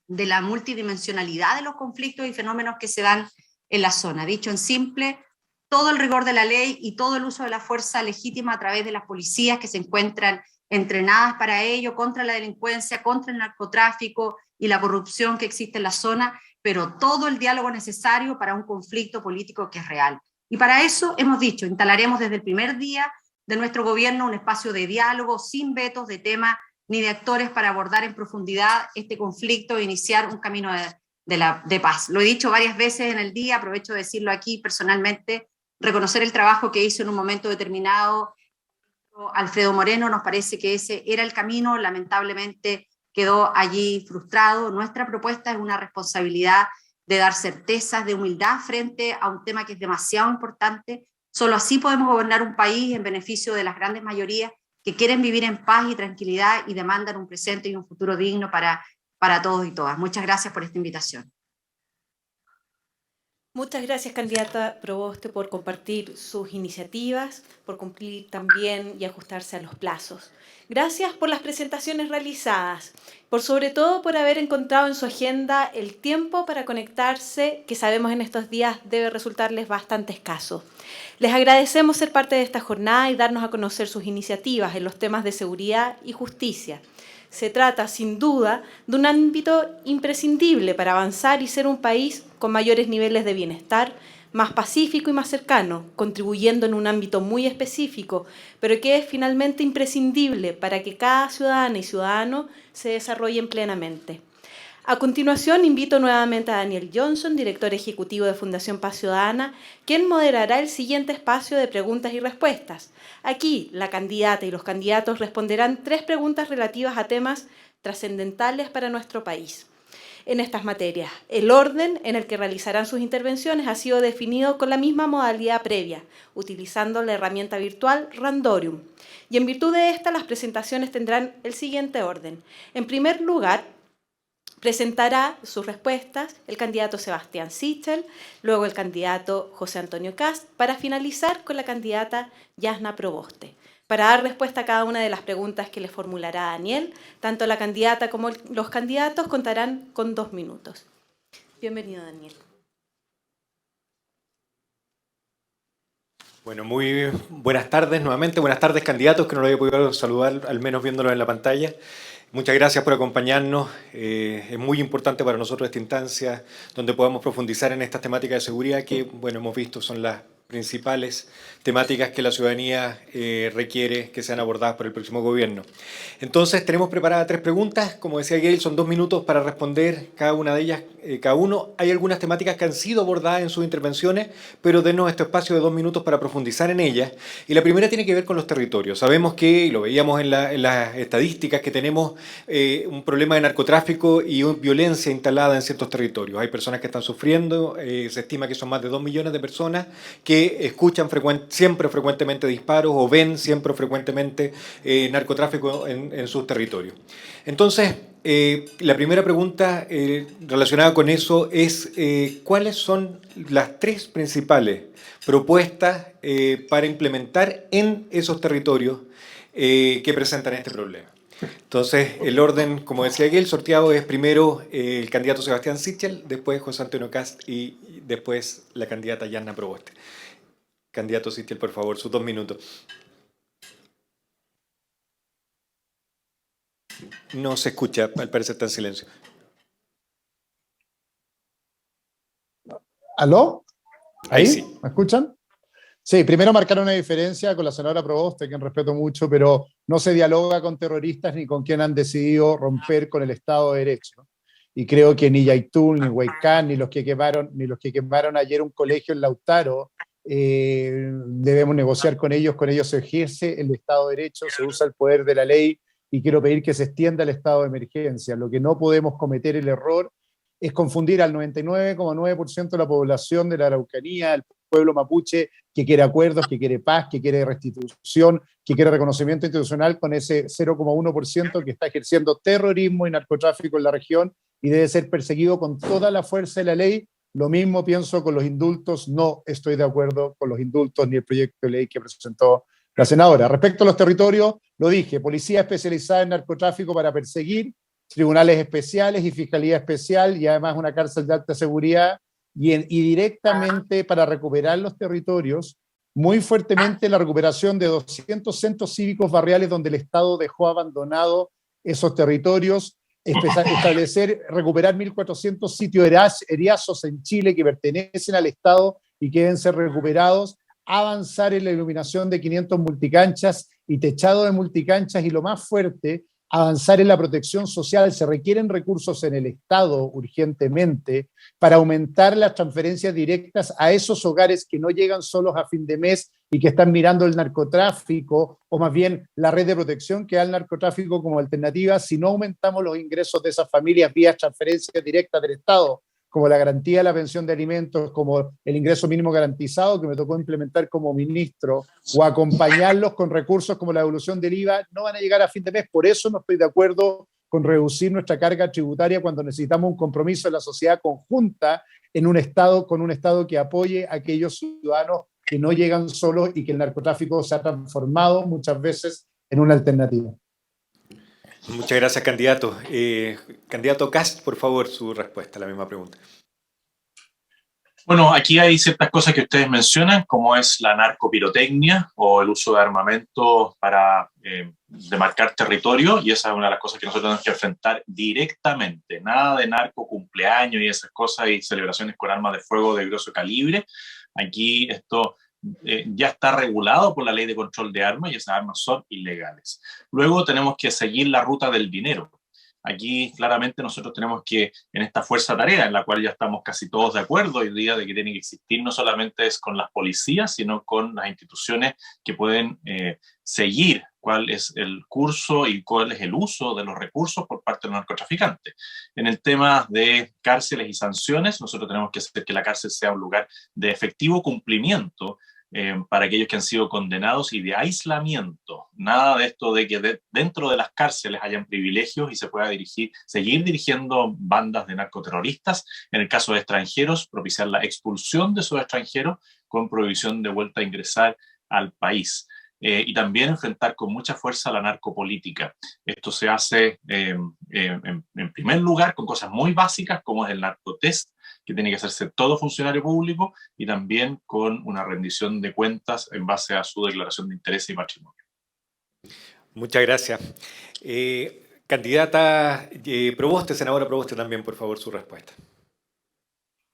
de la multidimensionalidad de los conflictos y fenómenos que se dan en la zona. Dicho en simple, todo el rigor de la ley y todo el uso de la fuerza legítima a través de las policías que se encuentran entrenadas para ello, contra la delincuencia, contra el narcotráfico y la corrupción que existe en la zona, pero todo el diálogo necesario para un conflicto político que es real. Y para eso hemos dicho, instalaremos desde el primer día de nuestro gobierno un espacio de diálogo sin vetos de tema ni de actores para abordar en profundidad este conflicto e iniciar un camino de paz. Lo he dicho varias veces en el día, aprovecho de decirlo aquí personalmente, reconocer el trabajo que hizo en un momento determinado Alfredo Moreno, nos parece que ese era el camino, lamentablemente quedó allí frustrado. Nuestra propuesta es una responsabilidad de dar certezas, de humildad frente a un tema que es demasiado importante. Solo así podemos gobernar un país en beneficio de las grandes mayorías que quieren vivir en paz y tranquilidad y demandan un presente y un futuro digno para todos y todas. Muchas gracias por esta invitación. Muchas gracias, candidata Proboste, por compartir sus iniciativas, por cumplir también y ajustarse a los plazos. Gracias por las presentaciones realizadas, por sobre todo por haber encontrado en su agenda el tiempo para conectarse, que sabemos en estos días debe resultarles bastante escaso. Les agradecemos ser parte de esta jornada y darnos a conocer sus iniciativas en los temas de seguridad y justicia. Se trata, sin duda, de un ámbito imprescindible para avanzar y ser un país con mayores niveles de bienestar, más pacífico y más cercano, contribuyendo en un ámbito muy específico, pero que es finalmente imprescindible para que cada ciudadana y ciudadano se desarrollen plenamente. A continuación, invito nuevamente a Daniel Johnson, director ejecutivo de Fundación Paz Ciudadana, quien moderará el siguiente espacio de preguntas y respuestas. Aquí, la candidata y los candidatos responderán 3 preguntas relativas a temas trascendentales para nuestro país. En estas materias, el orden en el que realizarán sus intervenciones ha sido definido con la misma modalidad previa, utilizando la herramienta virtual Randorium. Y en virtud de esta, las presentaciones tendrán el siguiente orden. En primer lugar, presentará sus respuestas el candidato Sebastián Sichel, luego el candidato José Antonio Kast, para finalizar con la candidata Yasna Proboste. Para dar respuesta a cada una de las preguntas que le formulará Daniel, tanto la candidata como los candidatos contarán con 2 minutos. Bienvenido, Daniel. Bueno, muy buenas tardes nuevamente. Buenas tardes, candidatos, que no lo había podido saludar, al menos viéndolo en la pantalla. Muchas gracias por acompañarnos. Es muy importante para nosotros esta instancia donde podamos profundizar en estas temáticas de seguridad que, bueno, hemos visto son las principales temáticas que la ciudadanía requiere que sean abordadas por el próximo gobierno. Entonces, tenemos preparadas 3 preguntas. Como decía Gail, son 2 minutos para responder cada una de ellas, cada uno. Hay algunas temáticas que han sido abordadas en sus intervenciones, pero denos este espacio de 2 minutos para profundizar en ellas. Y la primera tiene que ver con los territorios. Sabemos que, y lo veíamos en las estadísticas, que tenemos un problema de narcotráfico y violencia instalada en ciertos territorios. Hay personas que están sufriendo, se estima que son más de 2 millones de personas que escuchan siempre frecuentemente disparos o ven siempre frecuentemente narcotráfico en sus territorios. Entonces, la primera pregunta relacionada con eso es ¿cuáles son las 3 principales propuestas para implementar en esos territorios que presentan este problema? Entonces, el orden, como decía aquí, el sorteado es primero el candidato Sebastián Sichel, después José Antonio Kast y después la candidata Yasna Proboste. Candidato Sichel, por favor, sus 2 minutos. No se escucha, al parecer está en silencio. ¿Aló? Ahí sí. ¿Me escuchan? Sí, primero marcar una diferencia con la senadora Proboste, quien respeto mucho, pero no se dialoga con terroristas ni con quien han decidido romper con el Estado de Derecho. Y creo que ni Yaitul, ni Huaycán, ni los que quemaron ayer un colegio en Lautaro, debemos negociar con ellos se ejerce el Estado de Derecho, se usa el poder de la ley y quiero pedir que se extienda el estado de emergencia. Lo que no podemos cometer el error es confundir al 99,9% de la población de la Araucanía, el pueblo mapuche, que quiere acuerdos, que quiere paz, que quiere restitución, que quiere reconocimiento institucional, con ese 0,1% que está ejerciendo terrorismo y narcotráfico en la región y debe ser perseguido con toda la fuerza de la ley. Lo mismo pienso con los indultos, no estoy de acuerdo con los indultos ni el proyecto de ley que presentó la senadora. Respecto a los territorios, lo dije, policía especializada en narcotráfico para perseguir, tribunales especiales y fiscalía especial y además una cárcel de alta seguridad y directamente para recuperar los territorios, muy fuertemente la recuperación de 200 centros cívicos barriales donde el Estado dejó abandonado esos territorios, recuperar 1.400 sitios eriazos en Chile que pertenecen al Estado y que deben ser recuperados, avanzar en la iluminación de 500 multicanchas y techado de multicanchas y lo más fuerte, avanzar en la protección social, se requieren recursos en el Estado urgentemente para aumentar las transferencias directas a esos hogares que no llegan solos a fin de mes y que están mirando el narcotráfico, o más bien la red de protección que da el narcotráfico como alternativa. Si no aumentamos los ingresos de esas familias vía transferencias directas del Estado, como la garantía de la pensión de alimentos, como el ingreso mínimo garantizado que me tocó implementar como ministro, o acompañarlos con recursos como la devolución del IVA, no van a llegar a fin de mes. Por eso no estoy de acuerdo con reducir nuestra carga tributaria cuando necesitamos un compromiso de la sociedad conjunta en un Estado, con un Estado que apoye a aquellos ciudadanos que no llegan solos y que el narcotráfico se ha transformado muchas veces en una alternativa. Muchas gracias, candidato. Candidato Kast, por favor, su respuesta a la misma pregunta. Bueno, aquí hay ciertas cosas que ustedes mencionan, como es la narcopirotecnia o el uso de armamento para demarcar territorio, y esa es una de las cosas que nosotros tenemos que enfrentar directamente. Nada de narco cumpleaños y esas cosas y celebraciones con armas de fuego de grosso calibre. Aquí esto ya está regulado por la Ley de Control de Armas y esas armas son ilegales. Luego tenemos que seguir la ruta del dinero. Aquí claramente nosotros tenemos que, en esta fuerza tarea, en la cual ya estamos casi todos de acuerdo hoy día de que tiene que existir, no solamente es con las policías, sino con las instituciones que pueden seguir cuál es el curso y cuál es el uso de los recursos por parte de los narcotraficantes. En el tema de cárceles y sanciones, nosotros tenemos que hacer que la cárcel sea un lugar de efectivo cumplimiento para aquellos que han sido condenados y de aislamiento. Nada de esto de que dentro de las cárceles hayan privilegios y se pueda seguir dirigiendo bandas de narcoterroristas. En el caso de extranjeros, propiciar la expulsión de esos extranjeros con prohibición de vuelta a ingresar al país. Y también enfrentar con mucha fuerza la narcopolítica. Esto se hace en primer lugar con cosas muy básicas como es el narcotest, que tiene que hacerse todo funcionario público, y también con una rendición de cuentas en base a su declaración de interés y patrimonio. Muchas gracias. Candidata Proboste, senadora Proboste, también, por favor, su respuesta.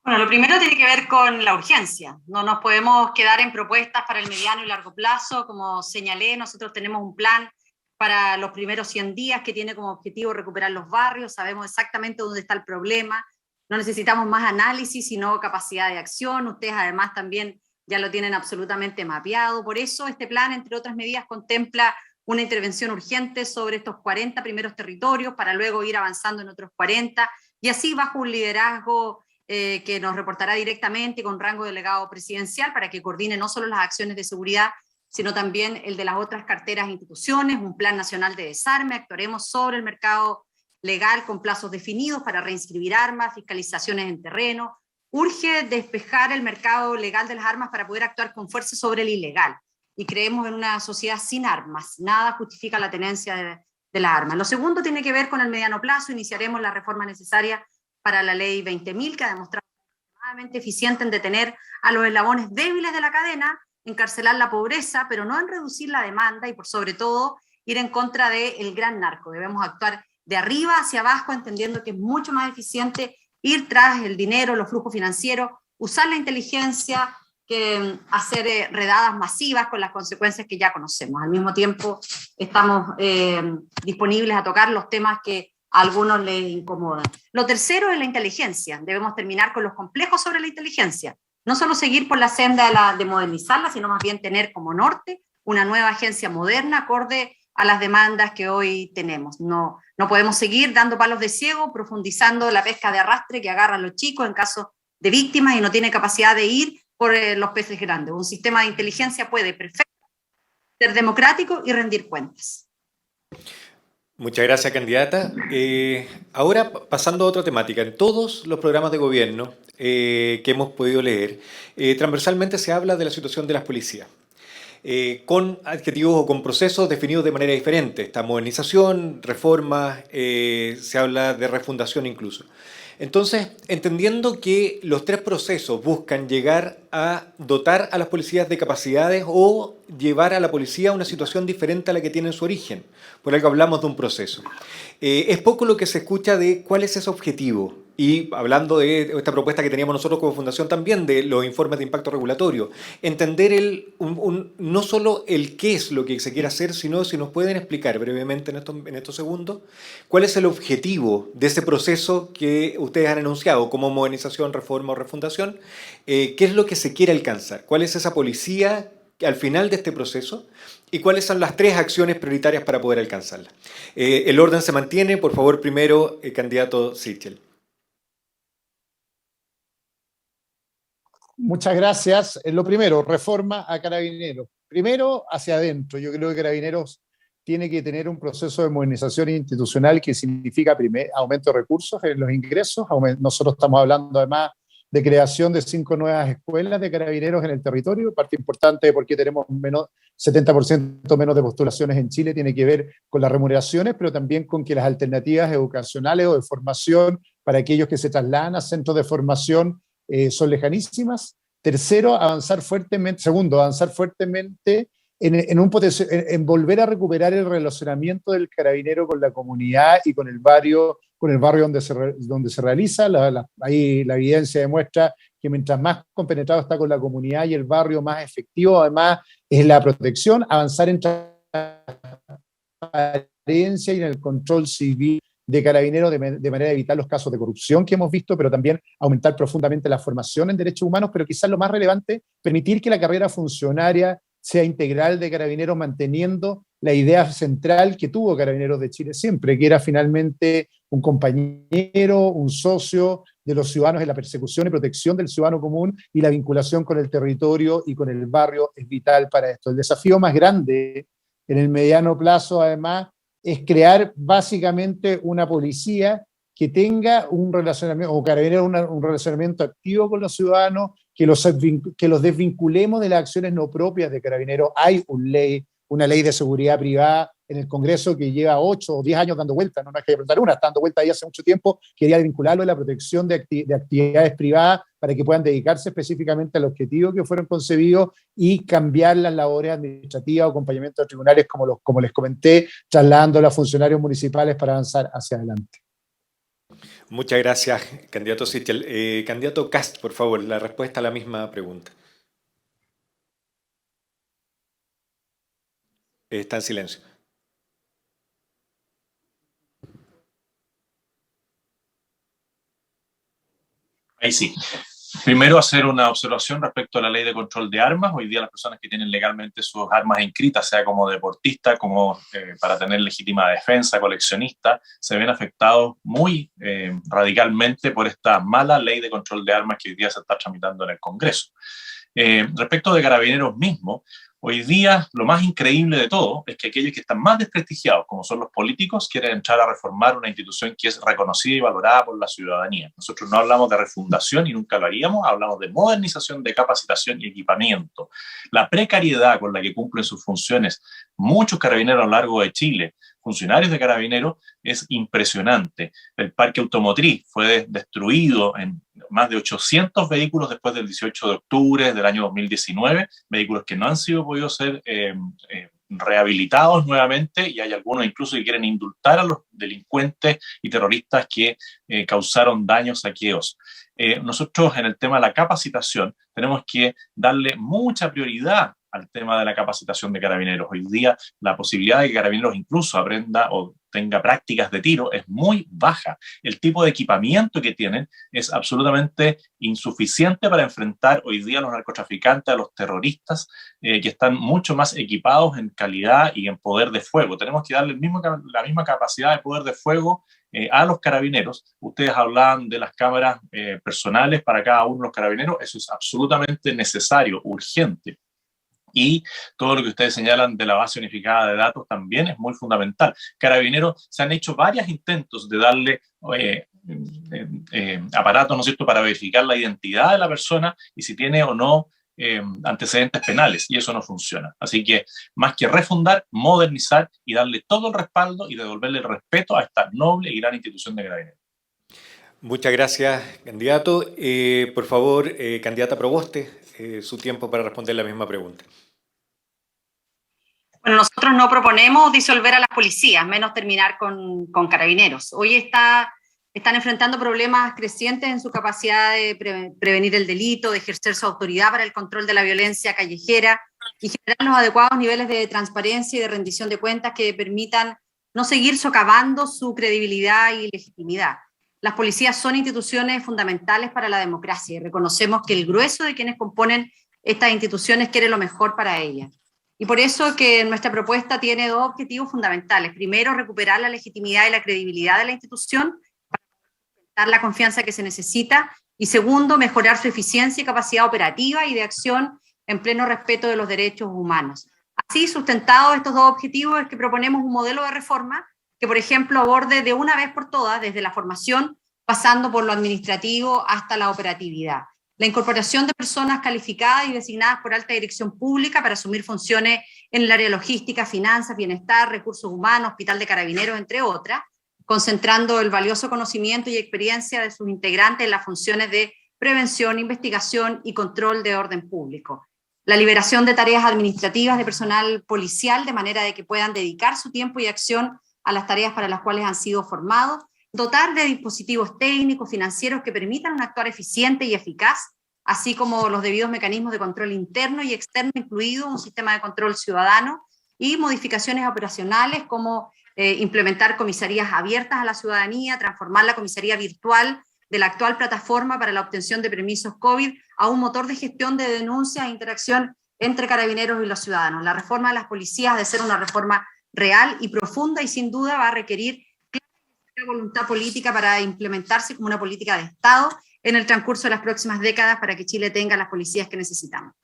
Bueno, lo primero tiene que ver con la urgencia. No nos podemos quedar en propuestas para el mediano y largo plazo. Como señalé, nosotros tenemos un plan para los primeros 100 días que tiene como objetivo recuperar los barrios. Sabemos exactamente dónde está el problema. No necesitamos más análisis, sino capacidad de acción. Ustedes además también ya lo tienen absolutamente mapeado. Por eso este plan, entre otras medidas, contempla una intervención urgente sobre estos 40 primeros territorios para luego ir avanzando en otros 40, y así bajo un liderazgo que nos reportará directamente con rango de delegado presidencial para que coordine no solo las acciones de seguridad, sino también el de las otras carteras e instituciones, un plan nacional de desarme. Actuaremos sobre el mercado legal con plazos definidos para reinscribir armas, fiscalizaciones en terreno. Urge despejar el mercado legal de las armas para poder actuar con fuerza sobre el ilegal. Y creemos en una sociedad sin armas. Nada justifica la tenencia de las armas. Lo segundo tiene que ver con el mediano plazo. Iniciaremos la reforma necesaria para la ley 20.000, que ha demostrado extremadamente eficiente en detener a los eslabones débiles de la cadena, encarcelar la pobreza, pero no en reducir la demanda y por sobre todo ir en contra del gran narco. Debemos actuar de arriba hacia abajo, entendiendo que es mucho más eficiente ir tras el dinero, los flujos financieros, usar la inteligencia que hacer redadas masivas con las consecuencias que ya conocemos. Al mismo tiempo estamos disponibles a tocar los temas que a algunos les incomodan. Lo tercero es la inteligencia. Debemos terminar con los complejos sobre la inteligencia. No solo seguir por la senda de modernizarla, sino más bien tener como norte una nueva agencia moderna acorde a las demandas que hoy tenemos. No podemos seguir dando palos de ciego, profundizando la pesca de arrastre que agarran los chicos en caso de víctimas y no tiene capacidad de ir por los peces grandes. Un sistema de inteligencia puede perfectamente ser democrático y rendir cuentas. Muchas gracias, candidata. Ahora, pasando a otra temática. En todos los programas de gobierno que hemos podido leer, transversalmente se habla de la situación de las policías, con adjetivos o con procesos definidos de manera diferente. Está modernización, reforma, se habla de refundación incluso. Entonces, entendiendo que los tres procesos buscan llegar a dotar a las policías de capacidades o llevar a la policía a una situación diferente a la que tiene en su origen. Por algo hablamos de un proceso. Es poco lo que se escucha de cuál es ese objetivo. Y hablando de esta propuesta que teníamos nosotros como fundación también, de los informes de impacto regulatorio, entender no solo el qué es lo que se quiere hacer, sino si nos pueden explicar brevemente en estos segundos cuál es el objetivo de ese proceso que ustedes han anunciado como modernización, reforma o refundación, qué es lo que se quiere alcanzar, cuál es esa policía al final de este proceso y cuáles son las 3 acciones prioritarias para poder alcanzarla. El orden se mantiene, por favor, primero, candidato Sichel. Muchas gracias. Lo primero, reforma a Carabineros. Primero, hacia adentro. Yo creo que Carabineros tiene que tener un proceso de modernización institucional que significa aumento de recursos en los ingresos. Nosotros estamos hablando además de creación de 5 nuevas escuelas de Carabineros en el territorio. Parte importante de por qué tenemos 70% menos de postulaciones en Chile tiene que ver con las remuneraciones, pero también con que las alternativas educacionales o de formación para aquellos que se trasladan a centros de formación son lejanísimas. Tercero, avanzar fuertemente. Segundo, avanzar fuertemente en volver a recuperar el relacionamiento del carabinero con la comunidad y con el barrio donde se realiza. Ahí la evidencia demuestra que mientras más compenetrado está con la comunidad y el barrio, más efectivo además es la protección. Avanzar en transparencia y en el control civil de Carabineros de manera de evitar los casos de corrupción que hemos visto, pero también aumentar profundamente la formación en derechos humanos, pero quizás lo más relevante, permitir que la carrera funcionaria sea integral de Carabineros, manteniendo la idea central que tuvo Carabineros de Chile siempre, que era finalmente un compañero, un socio de los ciudadanos en la persecución y protección del ciudadano común, y la vinculación con el territorio y con el barrio es vital para esto. El desafío más grande en el mediano plazo, además, es crear básicamente una policía que tenga un relacionamiento, o Carabineros un relacionamiento activo con los ciudadanos, que los desvinculemos de las acciones no propias de Carabineros. Hay una ley de seguridad privada en el Congreso que lleva 8 o 10 años dando vueltas, no es que presentar una, está dando vueltas ahí hace mucho tiempo, quería vincularlo a la protección de actividades privadas para que puedan dedicarse específicamente al objetivo que fueron concebidos y cambiar las labores administrativas o acompañamiento de tribunales, como les comenté, trasladando a funcionarios municipales para avanzar hacia adelante. Muchas gracias, candidato Sichel. Candidato Kast, por favor, la respuesta a la misma pregunta. Está en silencio. Ahí sí. Primero, hacer una observación respecto a la ley de control de armas. Hoy día las personas que tienen legalmente sus armas inscritas, sea como deportista, como para tener legítima defensa, coleccionista, se ven afectados muy radicalmente por esta mala ley de control de armas que hoy día se está tramitando en el Congreso. Respecto de Carabineros mismos, hoy día lo más increíble de todo es que aquellos que están más desprestigiados, como son los políticos, quieren entrar a reformar una institución que es reconocida y valorada por la ciudadanía. Nosotros no hablamos de refundación y nunca lo haríamos, hablamos de modernización, de capacitación y equipamiento. La precariedad con la que cumplen sus funciones muchos carabineros a lo largo de Chile, funcionarios de Carabineros, es impresionante. El parque automotriz fue destruido en más de 800 vehículos después del 18 de octubre del año 2019, vehículos que no han sido podido ser rehabilitados nuevamente, y hay algunos incluso que quieren indultar a los delincuentes y terroristas que causaron daños, saqueos. Nosotros en el tema de la capacitación tenemos que darle mucha prioridad al tema de la capacitación de Carabineros. Hoy día la posibilidad de que Carabineros incluso aprenda o tenga prácticas de tiro es muy baja. El tipo de equipamiento que tienen es absolutamente insuficiente para enfrentar hoy día a los narcotraficantes, a los terroristas, que están mucho más equipados en calidad y en poder de fuego. Tenemos que darle la misma capacidad de poder de fuego a los carabineros. Ustedes hablaban de las cámaras personales para cada uno de los carabineros. Eso es absolutamente necesario, urgente. Y todo lo que ustedes señalan de la base unificada de datos también es muy fundamental. Carabineros, se han hecho varios intentos de darle aparatos, ¿no es cierto?, para verificar la identidad de la persona y si tiene o no antecedentes penales, y eso no funciona. Así que más que refundar, modernizar y darle todo el respaldo y devolverle el respeto a esta noble y gran institución de Carabineros. Muchas gracias, candidato. Por favor, candidata Proboste, su tiempo para responder la misma pregunta. Bueno, nosotros no proponemos disolver a las policías, menos terminar con carabineros. Hoy están enfrentando problemas crecientes en su capacidad de prevenir el delito, de ejercer su autoridad para el control de la violencia callejera y generar los adecuados niveles de transparencia y de rendición de cuentas que permitan no seguir socavando su credibilidad y legitimidad. Las policías son instituciones fundamentales para la democracia y reconocemos que el grueso de quienes componen estas instituciones quiere lo mejor para ellas. Y por eso que nuestra propuesta tiene dos objetivos fundamentales. Primero, recuperar la legitimidad y la credibilidad de la institución para dar la confianza que se necesita. Y segundo, mejorar su eficiencia y capacidad operativa y de acción en pleno respeto de los derechos humanos. Así, sustentados estos dos objetivos, es que proponemos un modelo de reforma que, por ejemplo, aborde de una vez por todas, desde la formación, pasando por lo administrativo hasta la operatividad. La incorporación de personas calificadas y designadas por alta dirección pública para asumir funciones en el área logística, finanzas, bienestar, recursos humanos, hospital de carabineros, entre otras, concentrando el valioso conocimiento y experiencia de sus integrantes en las funciones de prevención, investigación y control de orden público. La liberación de tareas administrativas de personal policial de manera de que puedan dedicar su tiempo y acción a las tareas para las cuales han sido formados, dotar de dispositivos técnicos, financieros que permitan un actuar eficiente y eficaz, así como los debidos mecanismos de control interno y externo, incluido un sistema de control ciudadano, y modificaciones operacionales como implementar comisarías abiertas a la ciudadanía, transformar la comisaría virtual de la actual plataforma para la obtención de permisos COVID a un motor de gestión de denuncias e interacción entre carabineros y los ciudadanos. La reforma de las policías ha de ser una reforma real y profunda y sin duda va a requerir voluntad política para implementarse como una política de Estado en el transcurso de las próximas décadas para que Chile tenga las policías que necesitamos.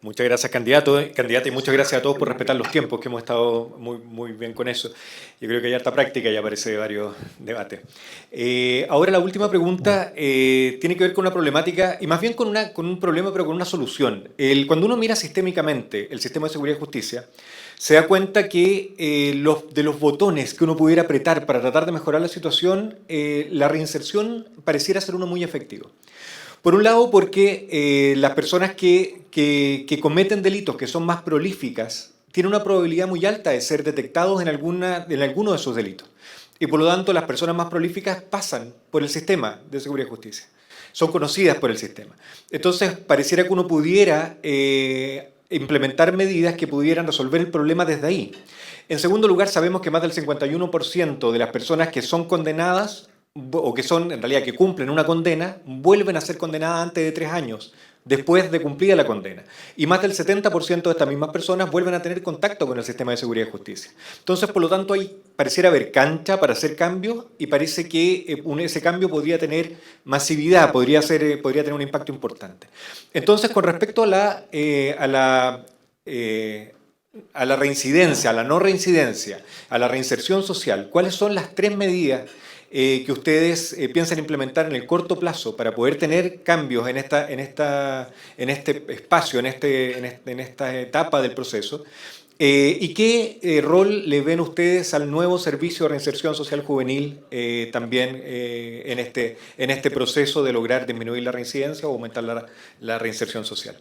Muchas gracias, candidata, y muchas gracias a todos por respetar los tiempos, que hemos estado muy bien con eso. Yo creo que hay harta práctica y aparece de varios debates. Ahora la última pregunta tiene que ver con una problemática, y más bien con un problema, pero con una solución. Cuando uno mira sistémicamente el sistema de seguridad y justicia, se da cuenta que de los botones que uno pudiera apretar para tratar de mejorar la situación, la reinserción pareciera ser uno muy efectivo. Por un lado, porque las personas que cometen delitos que son más prolíficas tienen una probabilidad muy alta de ser detectados en alguno de esos delitos. Y por lo tanto, las personas más prolíficas pasan por el sistema de seguridad y justicia. Son conocidas por el sistema. Entonces, pareciera que uno pudiera implementar medidas que pudieran resolver el problema desde ahí. En segundo lugar, sabemos que más del 51% de las personas que son condenadas o que son, en realidad, que cumplen una condena, vuelven a ser condenadas antes de 3 años, después de cumplida la condena. Y más del 70% de estas mismas personas vuelven a tener contacto con el sistema de seguridad y justicia. Entonces, por lo tanto, pareciera haber cancha para hacer cambios y parece que ese cambio podría tener masividad, podría tener un impacto importante. Entonces, con respecto a la reincidencia, a la no reincidencia, a la reinserción social, ¿cuáles son las 3 medidas que ustedes piensan implementar en el corto plazo para poder tener cambios en este espacio, en esta etapa del proceso? ¿Y qué rol le ven ustedes al nuevo Servicio de Reinserción Social Juvenil también en este proceso de lograr disminuir la reincidencia o aumentar la reinserción social?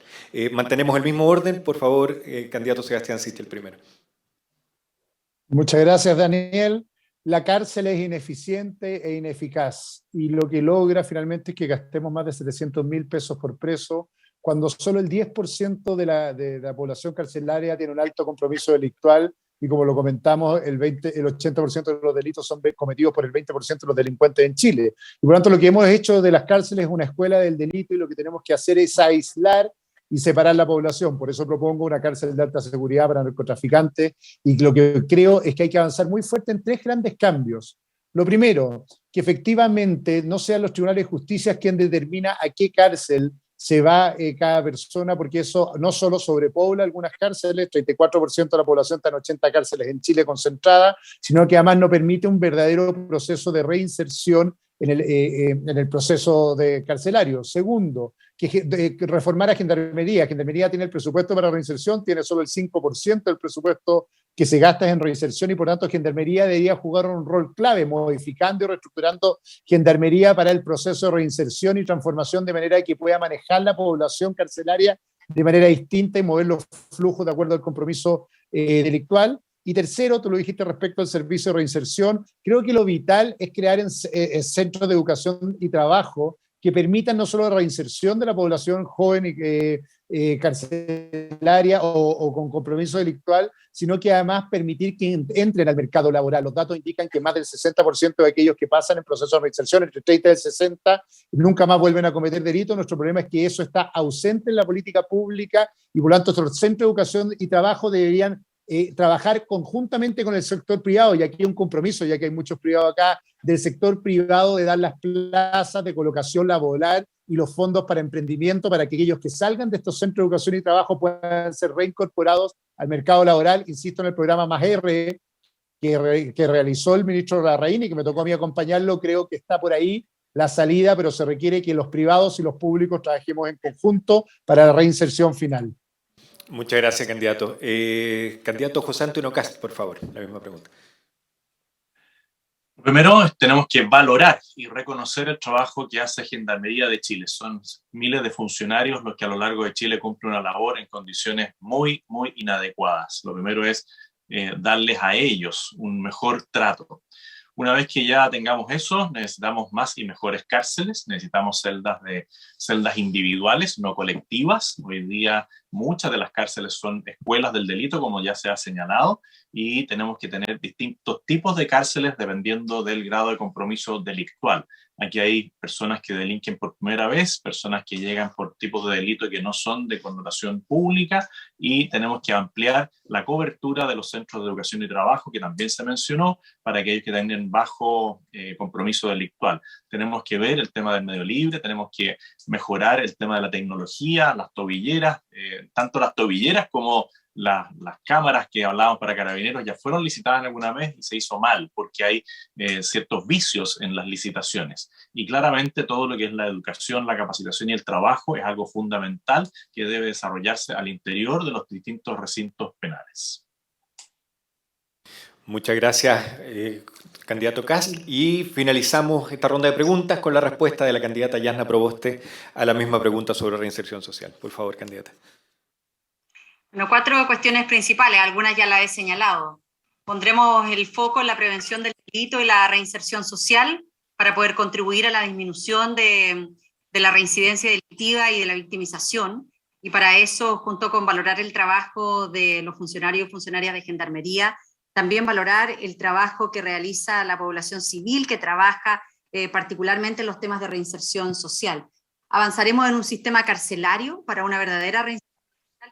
Mantenemos el mismo orden, por favor, candidato Sebastián Sichel primero. Muchas gracias, Daniel. La cárcel es ineficiente e ineficaz y lo que logra finalmente es que gastemos más de 700.000 pesos por preso, cuando solo el 10% de la población carcelaria tiene un alto compromiso delictual y, como lo comentamos, el 80% de los delitos son cometidos por el 20% de los delincuentes en Chile. Y por lo tanto, lo que hemos hecho de las cárceles es una escuela del delito y lo que tenemos que hacer es aislar y separar la población. Por eso propongo una cárcel de alta seguridad para narcotraficantes, y lo que creo es que hay que avanzar muy fuerte en 3 grandes cambios. Lo primero, que efectivamente no sean los tribunales de justicia quien determina a qué cárcel se va cada persona, porque eso no solo sobrepobla algunas cárceles, 34% de la población está en 80 cárceles en Chile concentradas, sino que además no permite un verdadero proceso de reinserción en el proceso carcelario. Segundo, que reformar a Gendarmería. Gendarmería tiene el presupuesto para reinserción, tiene solo el 5% del presupuesto que se gasta en reinserción y por tanto Gendarmería debería jugar un rol clave, modificando y reestructurando Gendarmería para el proceso de reinserción y transformación de manera que pueda manejar la población carcelaria de manera distinta y mover los flujos de acuerdo al compromiso delictual. Y tercero, tú lo dijiste respecto al servicio de reinserción, creo que lo vital es crear centros de educación y trabajo que permitan no solo la reinserción de la población joven y carcelaria o con compromiso delictual, sino que además permitir que entren al mercado laboral. Los datos indican que más del 60% de aquellos que pasan en proceso de reinserción, entre 30 y el 60, nunca más vuelven a cometer delitos. Nuestro problema es que eso está ausente en la política pública y por lo tanto los centros de educación y trabajo deberían trabajar conjuntamente con el sector privado, y aquí hay un compromiso, ya que hay muchos privados acá, del sector privado de dar las plazas de colocación laboral y los fondos para emprendimiento para que aquellos que salgan de estos centros de educación y trabajo puedan ser reincorporados al mercado laboral. Insisto en el programa Más R que realizó el ministro Larraín y que me tocó a mí acompañarlo, creo que está por ahí la salida, pero se requiere que los privados y los públicos trabajemos en conjunto para la reinserción final. Muchas gracias, candidato. Candidato José Antonio Kast, por favor, la misma pregunta. Primero, tenemos que valorar y reconocer el trabajo que hace Gendarmería de Chile. Son miles de funcionarios los que a lo largo de Chile cumplen una labor en condiciones muy, muy inadecuadas. Lo primero es darles a ellos un mejor trato. Una vez que ya tengamos eso, necesitamos más y mejores cárceles, necesitamos celdas individuales, no colectivas. Hoy día muchas de las cárceles son escuelas del delito, como ya se ha señalado, y tenemos que tener distintos tipos de cárceles dependiendo del grado de compromiso delictual. Aquí hay personas que delinquen por primera vez, personas que llegan por tipos de delito que no son de connotación pública, y tenemos que ampliar la cobertura de los centros de educación y trabajo, que también se mencionó, para aquellos que tengan bajo compromiso delictual. Tenemos que ver el tema del medio libre, tenemos que mejorar el tema de la tecnología, las tobilleras, tanto las tobilleras como las cámaras que hablábamos para carabineros ya fueron licitadas alguna vez y se hizo mal porque hay ciertos vicios en las licitaciones. Y claramente todo lo que es la educación, la capacitación y el trabajo es algo fundamental que debe desarrollarse al interior de los distintos recintos penales. Muchas gracias, candidato Kast. Y finalizamos esta ronda de preguntas con la respuesta de la candidata Yasna Proboste a la misma pregunta sobre reinserción social. Por favor, candidata. Bueno, 4 cuestiones principales, algunas ya las he señalado. Pondremos el foco en la prevención del delito y la reinserción social para poder contribuir a la disminución de la reincidencia delictiva y de la victimización. Y para eso, junto con valorar el trabajo de los funcionarios y funcionarias de Gendarmería, también valorar el trabajo que realiza la población civil que trabaja particularmente en los temas de reinserción social. Avanzaremos en un sistema carcelario para una verdadera reinserción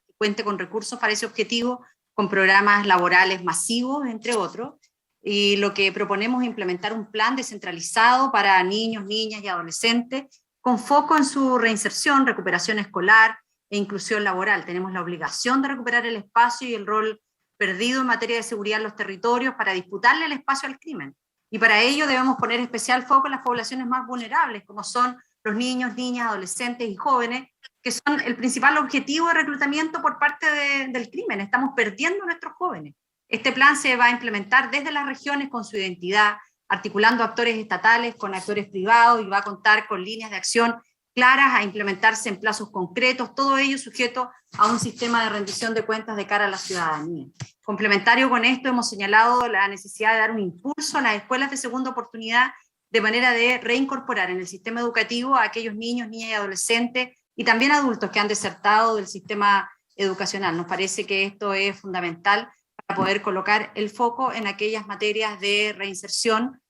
que cuente con recursos para ese objetivo, con programas laborales masivos, entre otros, y lo que proponemos es implementar un plan descentralizado para niños, niñas y adolescentes, con foco en su reinserción, recuperación escolar e inclusión laboral. Tenemos la obligación de recuperar el espacio y el rol perdido en materia de seguridad en los territorios para disputarle el espacio al crimen. Y para ello debemos poner especial foco en las poblaciones más vulnerables, como son los niños, niñas, adolescentes y jóvenes, que son el principal objetivo de reclutamiento por parte del crimen. Estamos perdiendo a nuestros jóvenes. Este plan se va a implementar desde las regiones con su identidad, articulando actores estatales con actores privados, y va a contar con líneas de acción claras a implementarse en plazos concretos, todo ello sujeto a un sistema de rendición de cuentas de cara a la ciudadanía. Complementario con esto, hemos señalado la necesidad de dar un impulso a las escuelas de segunda oportunidad de manera de reincorporar en el sistema educativo a aquellos niños, niñas y adolescentes y también adultos que han desertado del sistema educacional. Nos parece que esto es fundamental para poder colocar el foco en aquellas materias de reinserción,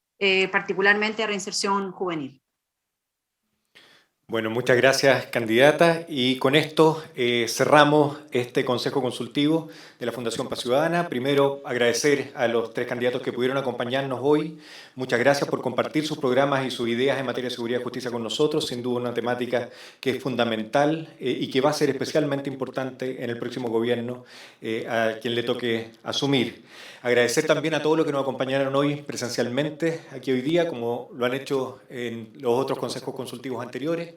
particularmente reinserción juvenil. Bueno, muchas gracias, candidata. Y con esto cerramos este Consejo Consultivo de la Fundación Paz Ciudadana. Primero, agradecer a los 3 candidatos que pudieron acompañarnos hoy. Muchas gracias por compartir sus programas y sus ideas en materia de seguridad y justicia con nosotros. Sin duda una temática que es fundamental y que va a ser especialmente importante en el próximo gobierno a quien le toque asumir. Agradecer también a todos los que nos acompañaron hoy presencialmente aquí hoy día, como lo han hecho en los otros consejos consultivos anteriores.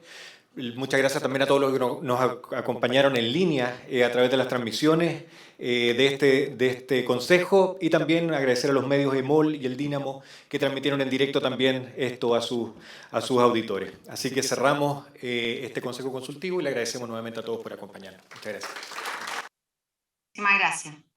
Muchas gracias también a todos los que nos acompañaron en línea a través de las transmisiones de este consejo, y también agradecer a los medios EMOL y el Dínamo que transmitieron en directo también esto a sus auditores. Así que cerramos este consejo consultivo y le agradecemos nuevamente a todos por acompañarnos. Muchas gracias. Muchísimas gracias.